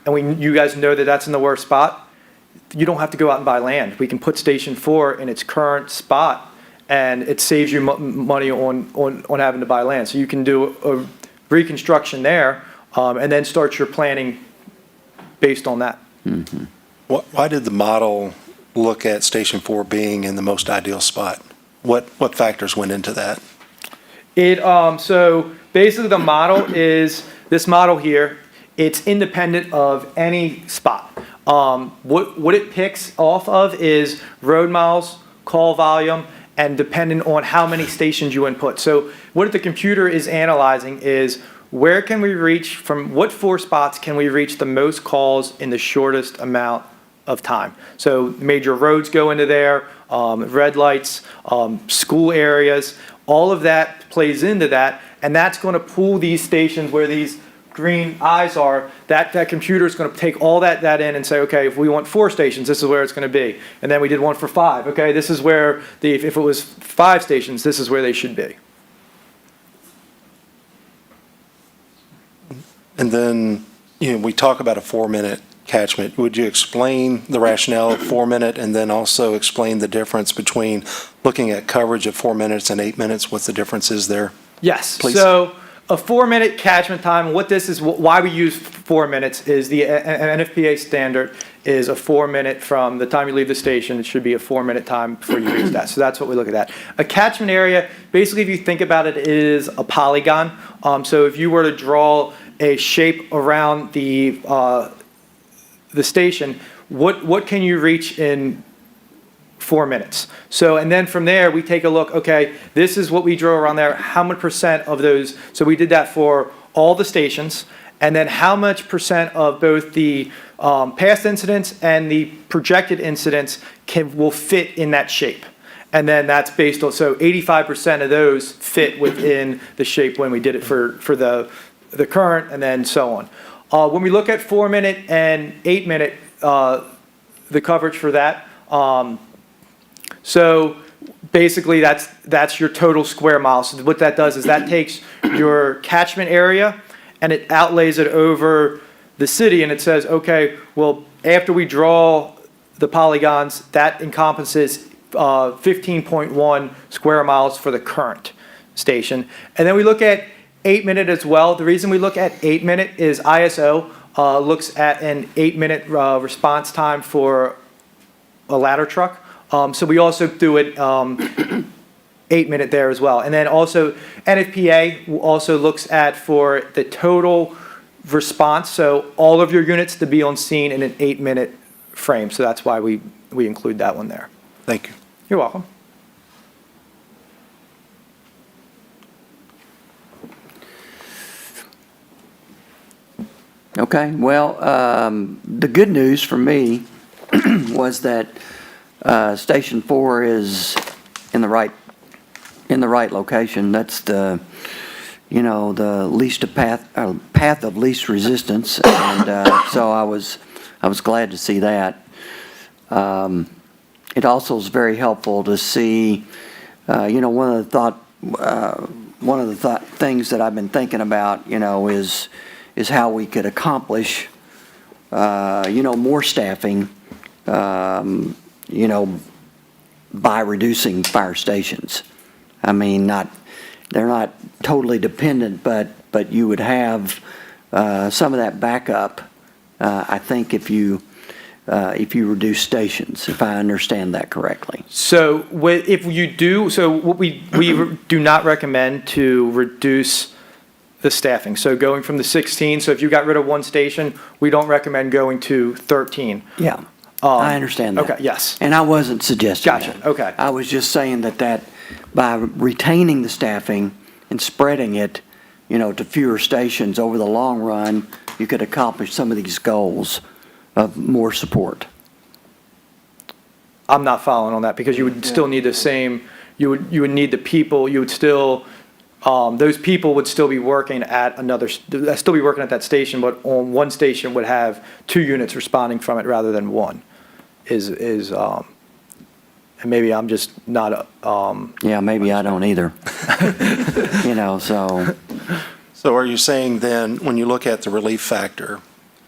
and you guys know that that's in the worst spot, you don't have to go out and buy land. We can put Station 4 in its current spot, and it saves you money on having to buy land. So you can do a reconstruction there, and then start your planning based on that. Why did the model look at Station 4 being in the most ideal spot? What factors went into that? So basically the model is this model here. It's independent of any spot. What it picks off of is road miles, call volume, and dependent on how many stations you input. So what the computer is analyzing is where can we reach, from what 4 spots can we reach the most calls in the shortest amount of time. So major roads go into there, red lights, school areas, all of that plays into that, and that's going to pull these stations where these green eyes are. That computer is going to take all that in and say, okay, if we want 4 stations, this is where it's going to be. And then we did one for 5. Okay, this is where if it was 5 stations, this is where they should be. And then, we talk about a 4-minute catchment. Would you explain the rationale of 4 minute and then also explain the difference between looking at coverage of 4 minutes and 8 minutes? What the difference is there? Yes. Please. So a 4-minute catchment time, what this is, why we use 4 minutes is the NFPA standard is a 4 minute from the time you leave the station. It should be a 4-minute time before you reach that. So that's what we look at that. A catchment area, basically if you think about it, is a polygon. So if you were to draw a shape around the station, what can you reach in 4 minutes? So, and then from there, we take a look, okay, this is what we drew around there. How much percent of those, so we did that for all the stations, and then how much percent of both the past incidents and the projected incidents will fit in that shape. And then that's based on, so 85% of those fit within the shape when we did it for the current and then so on. When we look at 4 minute and 8 minute, the coverage for that, so basically that's your total square miles. So what that does is that takes your catchment area and it outlays it over the city, and it says, okay, well, after we draw the polygons, that encompasses 15.1 square miles for the current station. And then we look at 8 minute as well. The reason we look at 8 minute is ISO looks at an 8 minute response time for a ladder truck. So we also do it 8 minute there as well. And then also NFPA also looks at for the total response, so all of your units to be on scene in an 8 minute frame. So that's why we include that one there. Thank you. You're welcome. Okay, well, the good news for me was that Station 4 is in the right location. That's the least path of least resistance, and so I was glad to see that. It also is very helpful to see, one of the things that I've been thinking about, is how we could accomplish, more staffing, by reducing fire stations. I mean, they're not totally dependent, but you would have some of that backup, I think, if you reduce stations, if I understand that correctly. So if you do, so what we do not recommend to reduce the staffing. So going from the 16, so if you got rid of one station, we don't recommend going to 13. Yeah, I understand that. Okay, yes. And I wasn't suggesting Gotcha, that. okay. I was just saying that by retaining the staffing and spreading it, to fewer stations over the long run, you could accomplish some of these goals of more support. I'm not following on that because you would still need the same, you would need the people, you would still, those people would still be working at that station, but on one station would have 2 units responding from it rather than one, and maybe I'm just not, Yeah, maybe I don't either. So. So are you saying then, when you look at the relief factor,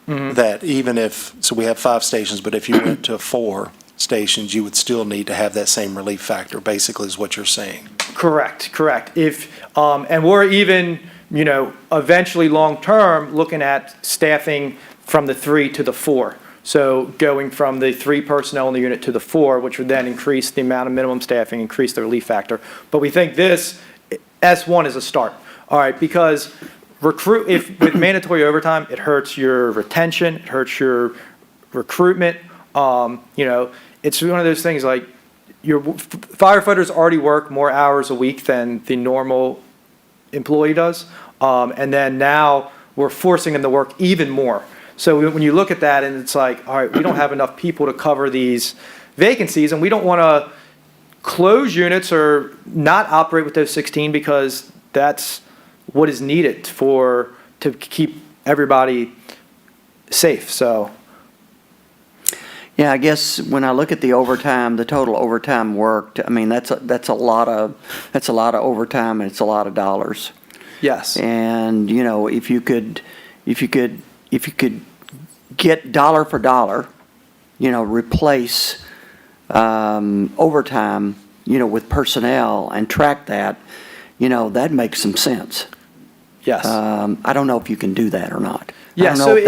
that even if, so we have 5 stations, but if you went to 4 stations, you would still need to have that same relief factor, basically is what you're saying? Correct. If, and we're even, eventually long-term looking at staffing from the 3 to the 4. So going from the 3 personnel in the unit to the 4, which would then increase the amount of minimum staffing, increase the relief factor. But we think this, S1 is a start. All right, because with mandatory overtime, it hurts your retention, it hurts your recruitment. It's one of those things like your firefighters already work more hours a week than the normal employee does. And then now we're forcing them to work even more. So when you look at that and it's like, all right, we don't have enough people to cover these vacancies and we don't want to close units or not operate with those 16 because that's what is needed to keep everybody safe. So. Yeah, I guess when I look at the overtime, the total overtime worked, I mean, that's a lot of overtime and it's a lot of dollars. Yes. And, if you could get dollar for dollar, replace overtime, with personnel and track that, that makes some sense. Yes. I don't know if you can do that or not. Yeah, I don't know so if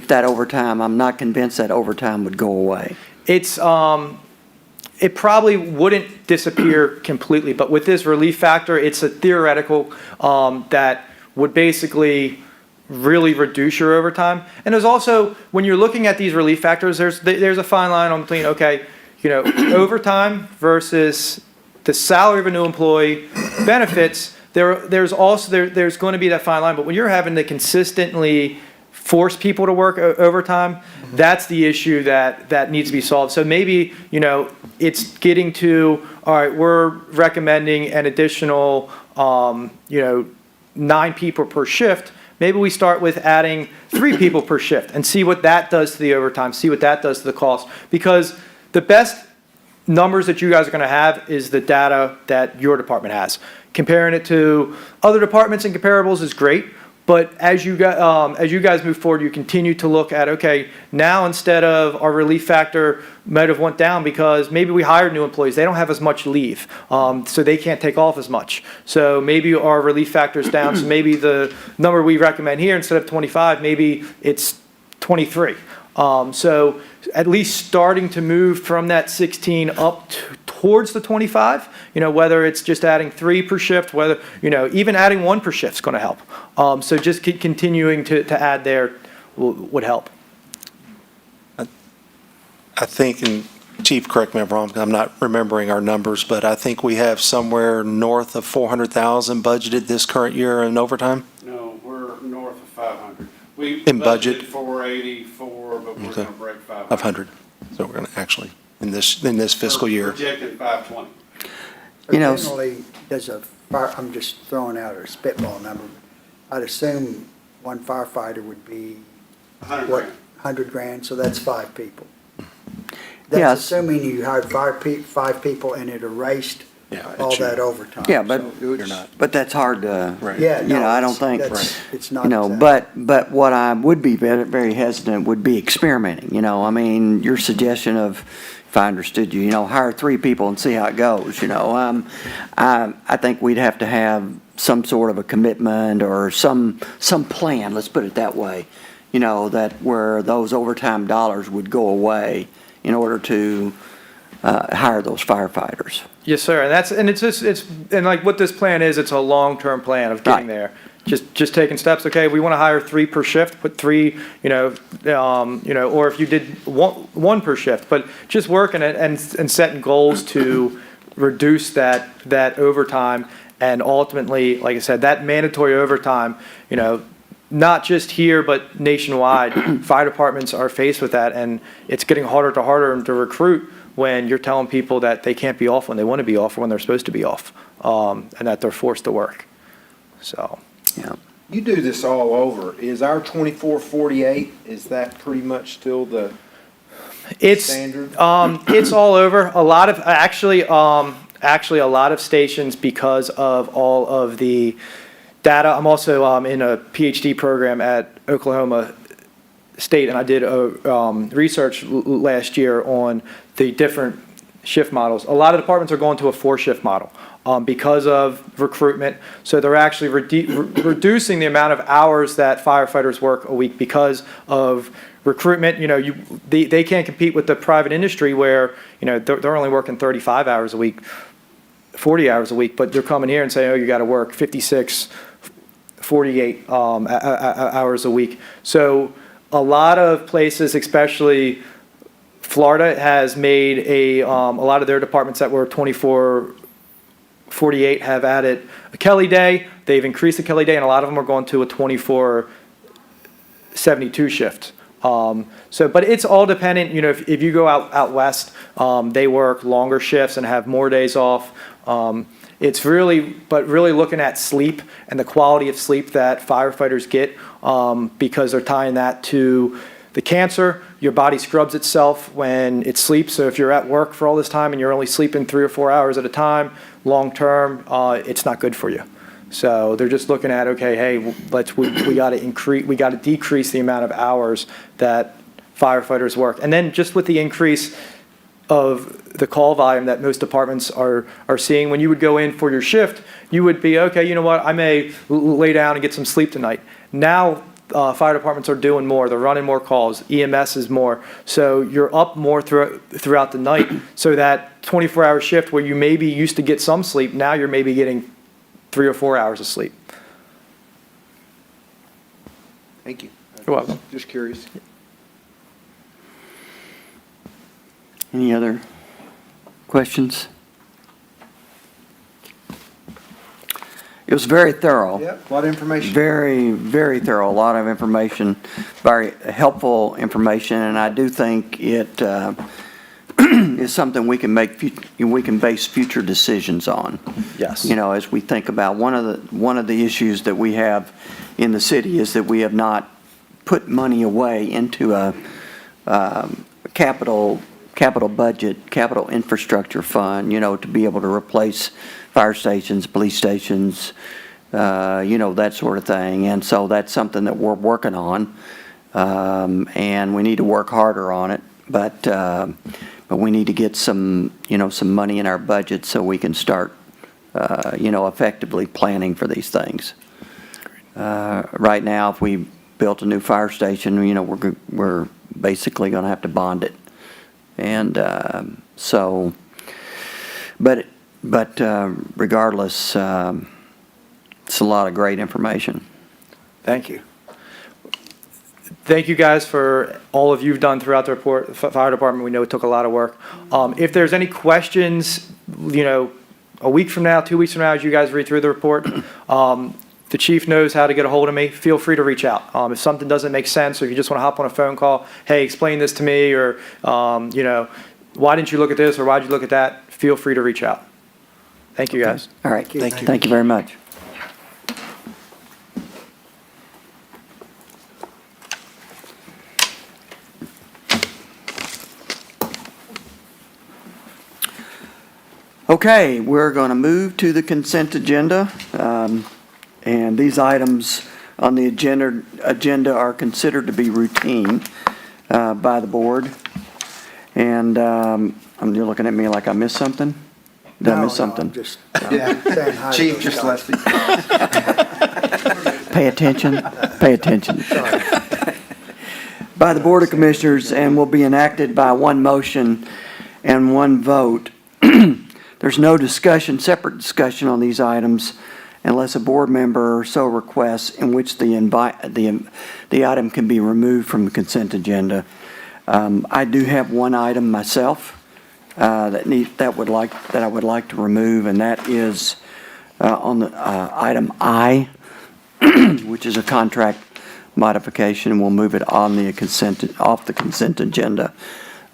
that overtime, I'm not convinced that overtime would go away. It's, it probably wouldn't disappear completely, but with this relief factor, it's a theoretical that would basically really reduce your overtime. And there's also, when you're looking at these relief factors, there's a fine line on between, okay, overtime versus the salary of a new employee, benefits. There's going to be that fine line, but when you're having to consistently force people to work overtime, that's the issue that needs to be solved. So maybe, it's getting to, all right, we're recommending an additional, 9 people per shift. Maybe we start with adding 3 people per shift and see what that does to the overtime, see what that does to the cost. Because the best numbers that you guys are going to have is the data that your department has. Comparing it to other departments and comparables is great, but as you guys move forward, you continue to look at, okay, now instead of our relief factor might have went down because maybe we hired new employees, they don't have as much leave, so they can't take off as much. So maybe our relief factor is down, so maybe the number we recommend here, instead of 25, maybe it's 23. So at least starting to move from that 16 up towards the 25, whether it's just adding 3 per shift, whether, even adding 1 per shift is going to help. So just continuing to add there would help. I think, and Chief, correct me if I'm wrong, I'm not remembering our numbers, but I think we have somewhere north of 400,000 budgeted this current year in overtime? No, we're north of 500. We In budget? budgeted 484, but we're going to break 500. 500. So we're going to actually, in this fiscal We're year. projecting 520. Generally, does a fire, I'm just throwing out a spitball number. I'd assume one firefighter would be, 100 what, grand. 100 grand, so that's 5 people. Yes. That's assuming you hired 5 people and it erased Yeah, all it's- that overtime. Yeah, but, So You're not. but that's hard to, Right. Yeah, no, I don't it's- think, that's- It's not exact. but what I would be very, very hesitant would be experimenting, I mean, your suggestion of, if I understood you, hire 3 people and see how it goes, I think we'd have to have some sort of a commitment or some plan, let's put it that way, that where those overtime dollars would go away in order to hire those firefighters. Yes, sir. And like what this plan is, it's a long-term plan of getting Right. there. Just taking steps. Okay, we want to hire 3 per shift, put 3, or if you did one per shift, but just working it and setting goals to reduce that overtime, and ultimately, like I said, that mandatory overtime, not just here, but nationwide, fire departments are faced with that, and it's getting harder to recruit when you're telling people that they can't be off when they want to be off or when they're supposed to be off, and that they're forced to work. So. Yeah. You do this all over. Is our 2448, is that pretty much still the It's standard? it's all over. A lot of actually a lot of stations, because of all of the data. I'm also in a PhD program at Oklahoma State, and I did research last year on the different shift models. A lot of departments are going to a 4-shift model because of recruitment. So they're actually reducing the amount of hours that firefighters work a week because of recruitment. They can't compete with the private industry where they're only working 35 hours a week, 40 hours a week, but they're coming here and saying, oh, you got to work 56, 48 hours a week. So a lot of places, especially Florida, has made a lot of their departments that were 24/48 have added a Kelly day. They've increased the Kelly day, and a lot of them are going to a 24/72 shift. But it's all dependent. If you go out west, they work longer shifts and have more days off. It's really looking at sleep and the quality of sleep that firefighters get, because they're tying that to the cancer. Your body scrubs itself when it sleeps. So if you're at work for all this time and you're only sleeping 3 or 4 hours at a time, long term, it's not good for you. So they're just looking at, okay, hey, we got to decrease the amount of hours that firefighters work. And then just with the increase of the call volume that most departments are seeing, when you would go in for your shift, you would be, okay, you know what, I may lay down and get some sleep tonight. Now, fire departments are doing more, they're running more calls, EMS is more, so you're up more throughout the night, so that 24-hour shift where you maybe used to get some sleep, now you're maybe getting 3 or 4 hours of sleep. Thank you. You're welcome. Just curious. Any other questions? It was very thorough. Yep, a lot of information. Very, very thorough, a lot of information, very helpful information, and I do think it is something we can base future decisions on. Yes. You know, as we think about, one of the issues that we have in the city is that we have not put money away into a capital budget, capital infrastructure fund, you know, to be able to replace fire stations, police stations, you know, that sort of thing. And so that's something that we're working on, and we need to work harder on it. But we need to get some money in our budget so we can start, you know, effectively planning for these things. Right now, if we built a new fire station, you know, we're basically going to have to bond it. And so, but regardless, it's a lot of great information. Thank you. Thank you guys for all of you've done throughout the report. Fire department, we know it took a lot of work. If there's any questions, you know, a week from now, 2 weeks from now, as you guys read through the report, the chief knows how to get a hold of me. Feel free to reach out. If something doesn't make sense, or if you just want to hop on a phone call, hey, explain this to me, or, you know, why didn't you look at this, or why did you look at that? Feel free to reach out. Thank you, guys. All right. Thank you. Thank you very much. Okay, we're going to move to the consent agenda. And these items on the agenda are considered to be routine by the board. And you're looking at me like I missed something? Did I miss something? I'm just saying hi to Chief those just guys. left. Pay attention, pay attention. By the Board of Commissioners, and will be enacted by one motion and one vote. There's no discussion, separate discussion on these items unless a board member so requests, in which the item can be removed from the consent agenda. I do have one item myself that I would like to remove, and that is on the item I, which is a contract modification, and we'll move it on the off the consent agenda.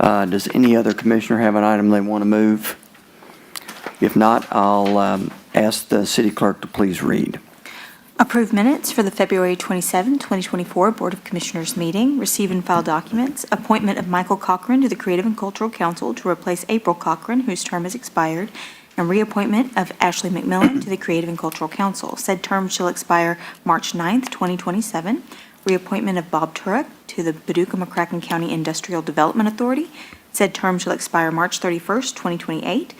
Does any other commissioner have an item they want to move? If not, I'll ask the city clerk to please read. Approve minutes for the February 27, 2024 Board of Commissioners meeting. Receive and file documents. Appointment of Michael Cochran to the Creative and Cultural Council to replace April Cochran, whose term has expired, and reappointment of Ashley McMillan to the Creative and Cultural Council. Said term shall expire March 9, 2027. Reappointment of Bob Turek to the Paducah-McCracken County Industrial Development Authority. Said term shall expire March 31, 2028.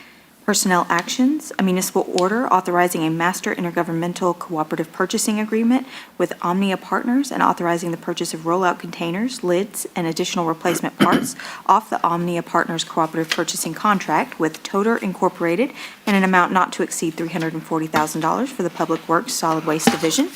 Personnel actions, a municipal order authorizing a master intergovernmental cooperative purchasing agreement with Omnia Partners and authorizing the purchase of rollout containers, lids, and additional replacement parts off the Omnia Partners cooperative purchasing contract with Toter Incorporated in an amount not to exceed $340,000 for the Public Works Solid Waste Division.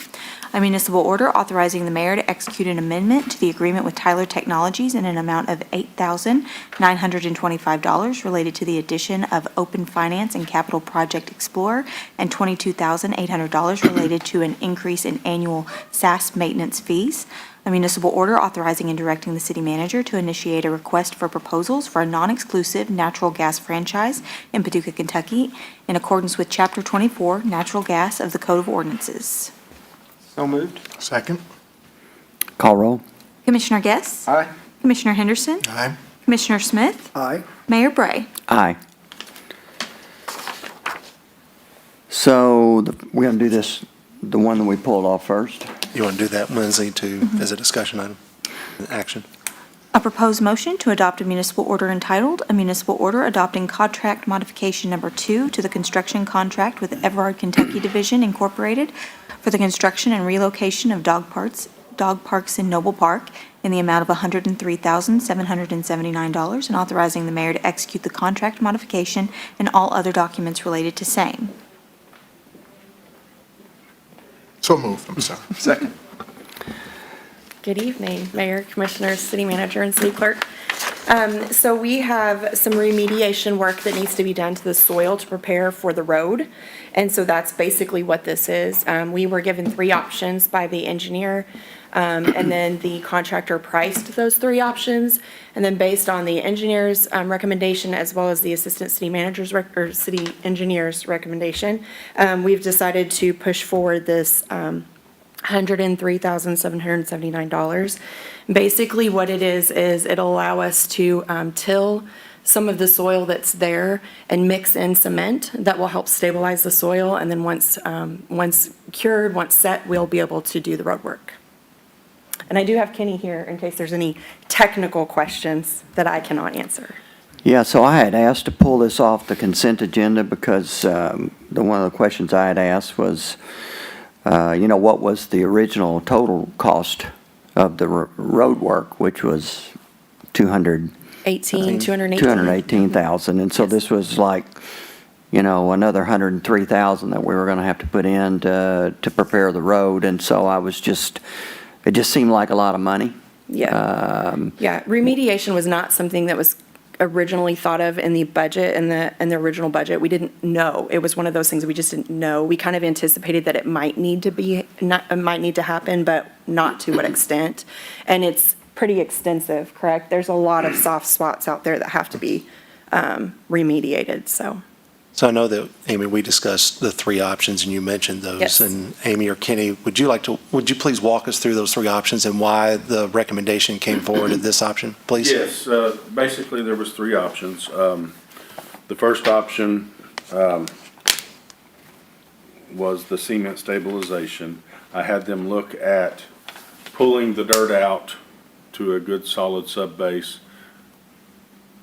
A municipal order authorizing the mayor to execute an amendment to the agreement with Tyler Technologies in an amount of $8,925 related to the addition of Open Finance and Capital Project Explorer, and $22,800 related to an increase in annual SaaS maintenance fees. A municipal order authorizing and directing the city manager to initiate a request for proposals for a non-exclusive natural gas franchise in Paducah, Kentucky, in accordance with Chapter 24, Natural Gas of the Code of Ordinances. So moved. Second. Call roll. Commissioner Guess? Aye. Commissioner Henderson? Aye. Commissioner Smith? Aye. Mayor Bray? Aye. So we're going to do this the one that we pulled off first. You want to do that, Lindsay, too, as a discussion item, action? A proposed motion to adopt a municipal order entitled, "A Municipal Order Adopting Contract Modification Number 2 to the Construction Contract with Everard Kentucky Division Incorporated for the construction and relocation of dog parks in Noble Park in the amount of $103,779 and authorizing the mayor to execute the contract modification and all other documents related to same." So moved, I'm sorry. Second. Good evening, Mayor, Commissioners, City Manager, and City Clerk. So we have some remediation work that needs to be done to the soil to prepare for the road. And so that's basically what this is. We were given 3 options by the engineer, and then the contractor priced those 3 options. And then based on the engineer's recommendation, as well as the assistant city manager's or city engineer's recommendation, we've decided to push forward this $103,779. Basically, what it is it'll allow us to till some of the soil that's there and mix in cement that will help stabilize the soil. And then once cured, once set, we'll be able to do the road work. And I do have Kenny here in case there's any technical questions that I cannot answer. Yeah, so I had asked to pull this off the consent agenda because one of the questions I had asked was, what was the original total cost of the road work, which was $218,000. And so this was like, another $103,000 that we were going to have to put in to prepare the road. And so it just seemed like a lot of money. Yeah. Remediation was not something that was originally thought of in the budget, in the original budget. We didn't know. It was one of those things we just didn't know. We kind of anticipated that it might need to happen, but not to what extent. And it's pretty extensive, correct? There's a lot of soft spots out there that have to be remediated, so. So I know that, Amy, we discussed the 3 options, and you mentioned those. Yes. And Amy or Kenny, would you please walk us through those 3 options and why the recommendation came forward at this option, please? Yes, basically there was 3 options. The first option was the cement stabilization. I had them look at pulling the dirt out to a good solid sub-base,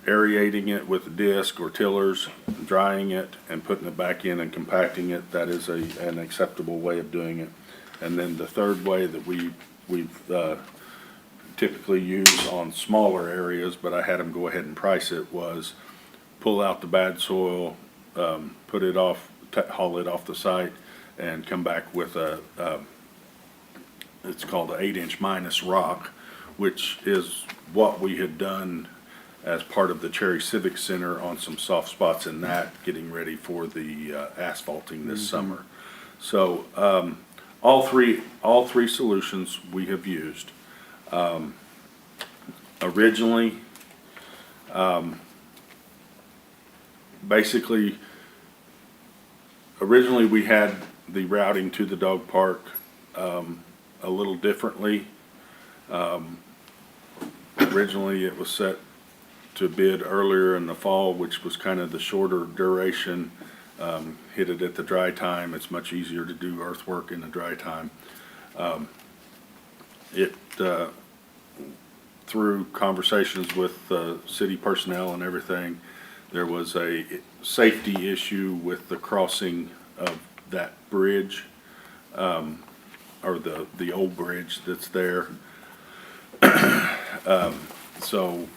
aerating it with a disc or tillers, drying it, and putting it back in and compacting it. That is an acceptable way of doing it. And then the third way that we've typically use on smaller areas, but I had them go ahead and price it, was pull out the bad soil, put it off, haul it off the site, and come back with it's called an 8-inch minus rock, which is what we had done as part of the Cherry Civic Center on some soft spots in that, getting ready for the asphalting this summer. So all three solutions we have used. Originally, originally we had the routing to the dog park a little differently. Originally it was set to bid earlier in the fall, which was kind of the shorter duration. Hit it at the dry time. It's much easier to do earthwork in the dry time. Through conversations with city personnel and everything, there was a safety issue with the crossing of that bridge, or the old bridge that's there. So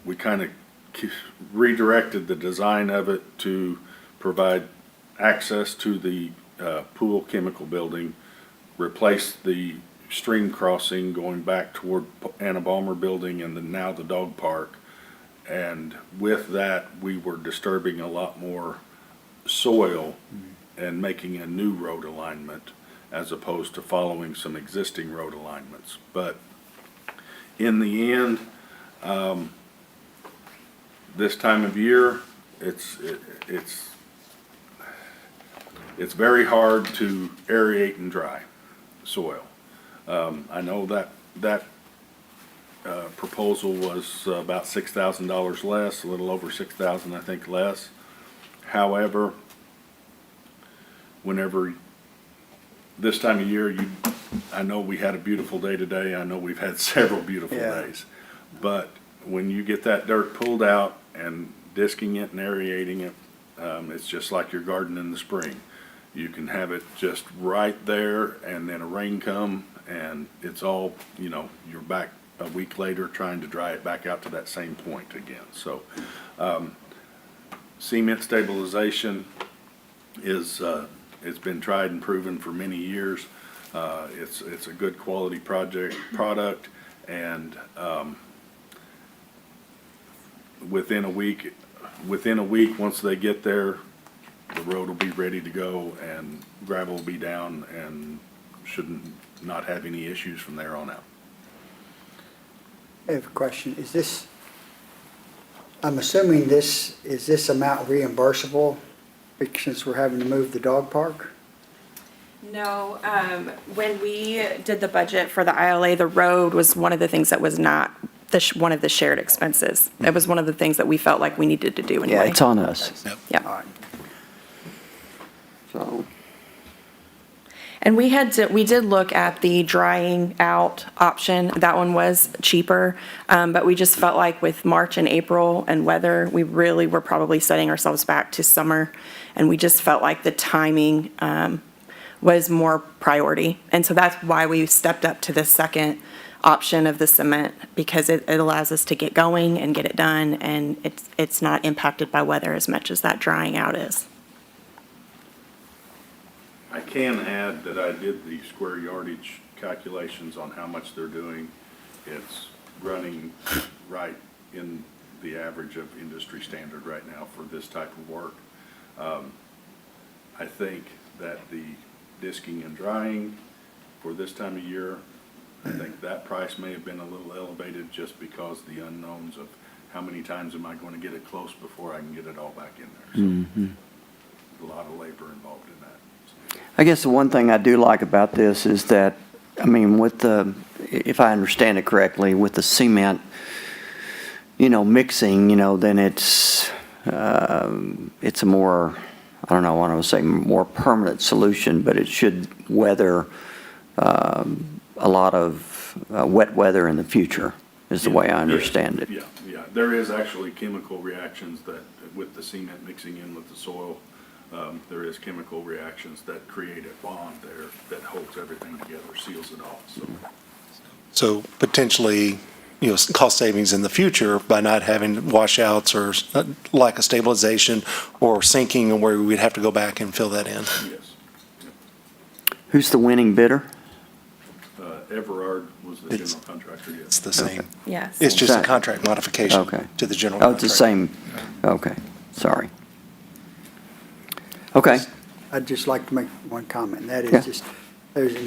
we kind of redirected the design of it to provide access to the pool chemical building, replaced the stream crossing going back toward Anna Balmer building and now the dog park. And with that, we were disturbing a lot more soil and making a new road alignment as opposed to following some existing road alignments. But in the end, this time of year, it's very hard to aerate and dry soil. I know that proposal was about $6,000 less, a little over $6,000, I think, less. However, whenever this time of year, I know we had a beautiful day today. I know we've had several beautiful Yeah. days. But when you get that dirt pulled out and disking it and aerating it, it's just like your garden in the spring. You can have it just right there, and then a rain come, and it's all, you're back a week later trying to dry it back out to that same point again. So cement stabilization is, it's been tried and proven for many years. It's a good quality product, and within a week, once they get there, the road will be ready to go and gravel will be down and shouldn't not have any issues from there on out. I have a question. I'm assuming is this amount reimbursable since we're having to move the dog park? No, when we did the budget for the ILA, the road was one of the things that was not one of the shared expenses. It was one of the things that we felt like we needed to do anyway. Yeah, it's on us. Yeah. All right. So, And we did look at the drying out option. That one was cheaper, but we just felt like with March and April and weather, we really were probably setting ourselves back to summer. And we just felt like the timing was more priority. And so that's why we stepped up to the second option of the cement, because it allows us to get going and get it done, and it's not impacted by weather as much as that drying out is. I can add that I did the square yardage calculations on how much they're doing. It's running right in the average of industry standard right now for this type of work. I think that the disking and drying for this time of year, I think that price may have been a little elevated just because the unknowns of how many times am I going to get it close before I can get it all back in there. So a lot of labor involved in that. I guess the one thing I do like about this is that, I mean, if I understand it correctly, with the cement, mixing, then it's a more, I don't know, I want to say more permanent solution, but it should weather a lot of wet weather in the future, is the way I understand it. Yeah. There is actually chemical reactions that, with the cement mixing in with the soil, there is chemical reactions that create a bond there that holds everything together, seals it off, so. So potentially, cost savings in the future by not having washouts or lack of stabilization or sinking, and where we'd have to go back and fill that in. Yes. Who's the winning bidder? Everard was the general contractor, yes. It's the same. Yes. It's just a Okay. contract modification Okay. to the general Oh, contract. it's the same, okay, sorry. Okay, I'd just like to make one comment, and that Yeah. is just, this is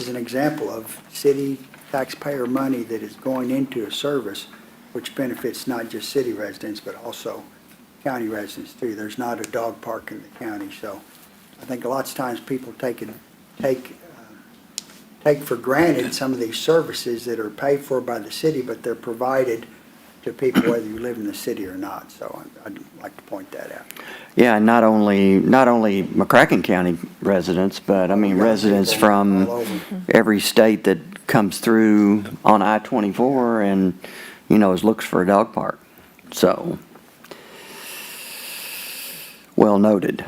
an example of city taxpayer money that is going into a service which benefits not just city residents, but also county residents too. There's not a dog park in the county, so I think lots of times people take for granted some of these services that are paid for by the city, but they're provided to people whether you live in the city or not. So I'd like to point that out. yeah, not only McCracken County residents, but I mean residents People from all over. every state that comes through on I-24 and, looks for a dog park. So, well noted.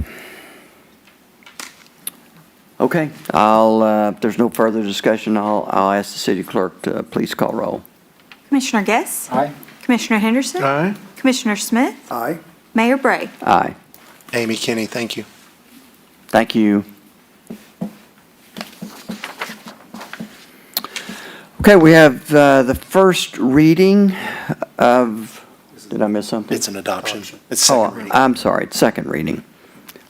Okay, if there's no further discussion, I'll ask the city clerk to please call roll. Commissioner Guess? Aye. Commissioner Henderson? Aye. Commissioner Smith? Aye. Mayor Bray? Aye. Amy Kinney, thank you. Thank you. Okay, we have the first reading of, did I miss something? It's an adoption. It's second reading. I'm sorry, it's second reading.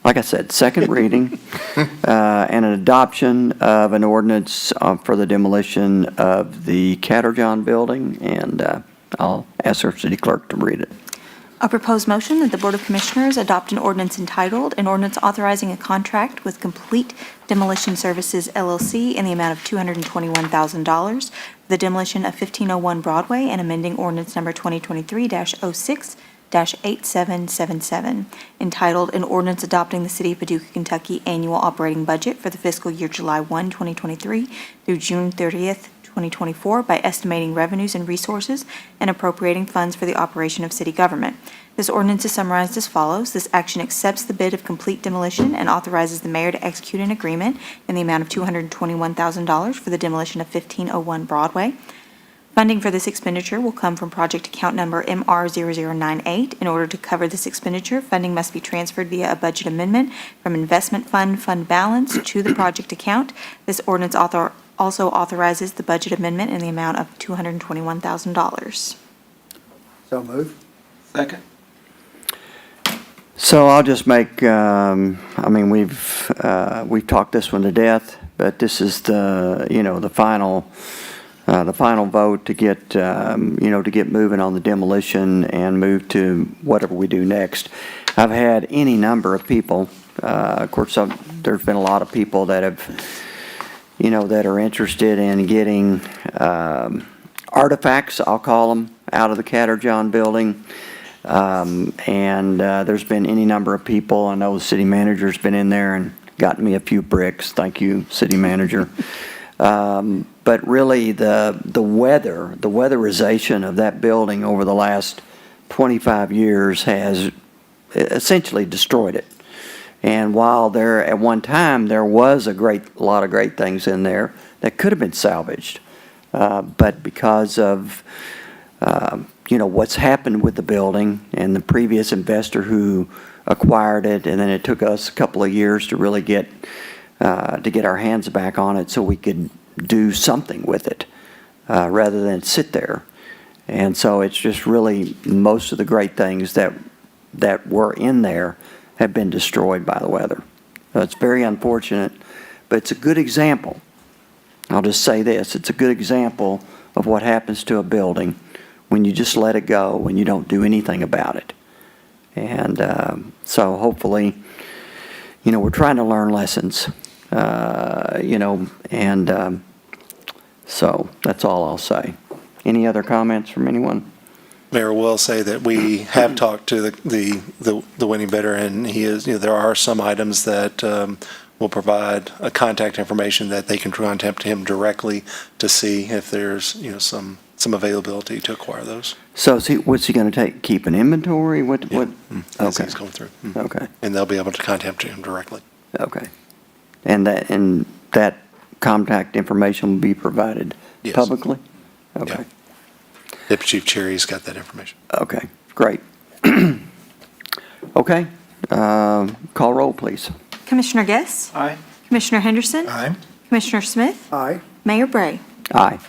Like I said, second reading and an adoption of an ordinance for the demolition of the Katterjohn building, and I'll ask our city clerk to read it. A proposed motion that the Board of Commissioners adopt an ordinance entitled, an ordinance authorizing a contract with Complete Demolition Services LLC in the amount of $221,000 for the demolition of 1501 Broadway and amending ordinance number 2023-06 8777, entitled An Ordinance Adopting the City of Paducah, Kentucky Annual Operating Budget for the Fiscal Year July 1, 2023 through June 30th, 2024 by estimating revenues and resources and appropriating funds for the operation of city government. This ordinance is summarized as follows. This action accepts the bid of complete demolition and authorizes the mayor to execute an agreement in the amount of $221,000 for the demolition of 1501 Broadway. Funding for this expenditure will come from project account number MR0098. In order to cover this expenditure, funding must be transferred via a budget amendment from investment fund balance to the project account. This ordinance also authorizes the budget amendment in the amount of $221,000. So moved. Second. So I'll just make, we've talked this one to death, but this is the final vote to get, to get moving on the demolition and move to whatever we do next. I've had any number of people, of course, there's been a lot of people that have, that are interested in getting artifacts, I'll call them, out of the Katterjohn building. There's been any number of people. I know the city manager's been in there and gotten me a few bricks. Thank you, city manager. But really, the weatherization of that building over the last 25 years has essentially destroyed it. And while at one time there was a lot of great things in there that could have been salvaged, but because of what's happened with the building and the previous investor who acquired it, and then it took us a couple of years to really get our hands back on it so we could do something with it rather than sit there. And so it's just really most of the great things that were in there have been destroyed by the weather. So it's very unfortunate, but it's a good example. I'll just say this, it's a good example of what happens to a building when you just let it go, when you don't do anything about it. And so hopefully, we're trying to learn lessons, so that's all I'll say. Any other comments from anyone? Mayor will say that we have talked to the winning bidder, and he is, there are some items that will provide a contact information that they can contact him directly to see if there's, some availability to acquire those. So what's he going to take? Keep an inventory? What? As Okay. he's going through. Okay. And they'll be able to contact him directly. Okay. And that contact information will be provided Yes. publicly? Okay. Yeah. Deputy Chief Cherry's got that information. Okay, great. Okay, call roll, please. Commissioner Guess? Aye. Commissioner Henderson? Aye. Commissioner Smith? Aye. Mayor Bray? Aye.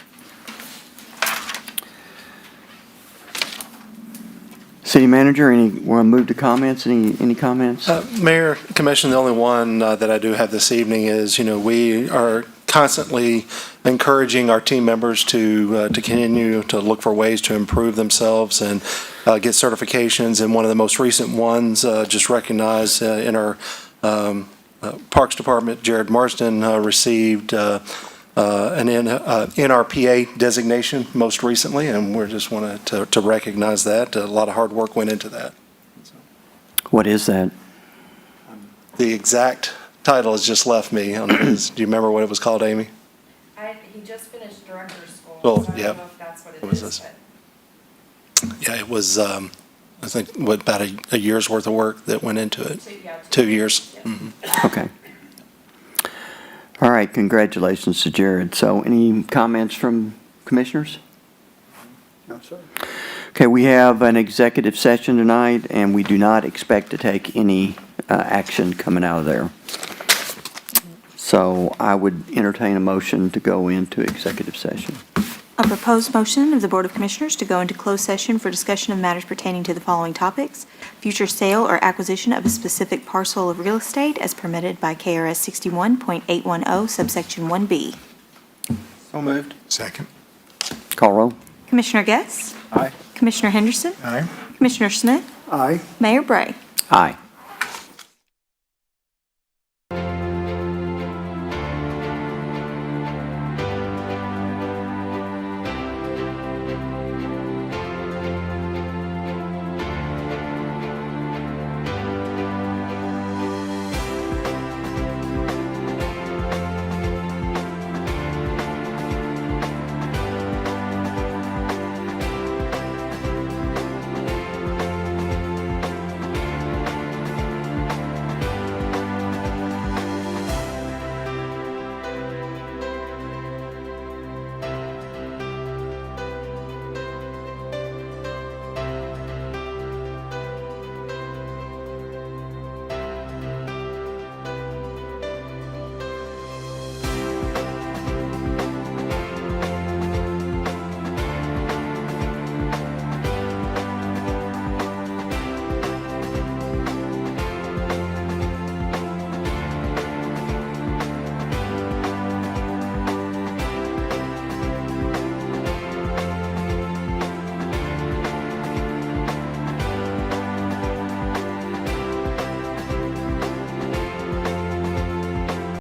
City manager, want to move to comments? Any comments? Mayor, Commission, the only one that I do have this evening is, we are constantly encouraging our team members to continue to look for ways to improve themselves and get certifications. And one of the most recent ones just recognized in our Parks Department, Jared Marsden received an NRPA designation most recently, and we just wanted to recognize that. A lot of hard work went into that. What is that? The exact title has just left me. Do you remember what it was called, Amy? He just finished director's school. Oh, so I yeah. don't know if that's what it What was is, this? Yeah, it was, I think, about a year's worth of work that went into it. 2 years. Mhm. Okay. All right, congratulations to Jared. So any comments from commissioners? No, sir. Okay, we have an executive session tonight, and we do not expect to take any action coming out of there. So I would entertain a motion to go into executive session. A proposed motion of the Board of Commissioners to go into closed session for discussion of matters pertaining to the following topics: future sale or acquisition of a specific parcel of real estate as permitted by KRS 61.810 subsection 1B. So moved. Second. Call roll. Commissioner Guess? Aye. Commissioner Henderson? Aye. Commissioner Smith? Aye. Mayor Bray? Aye.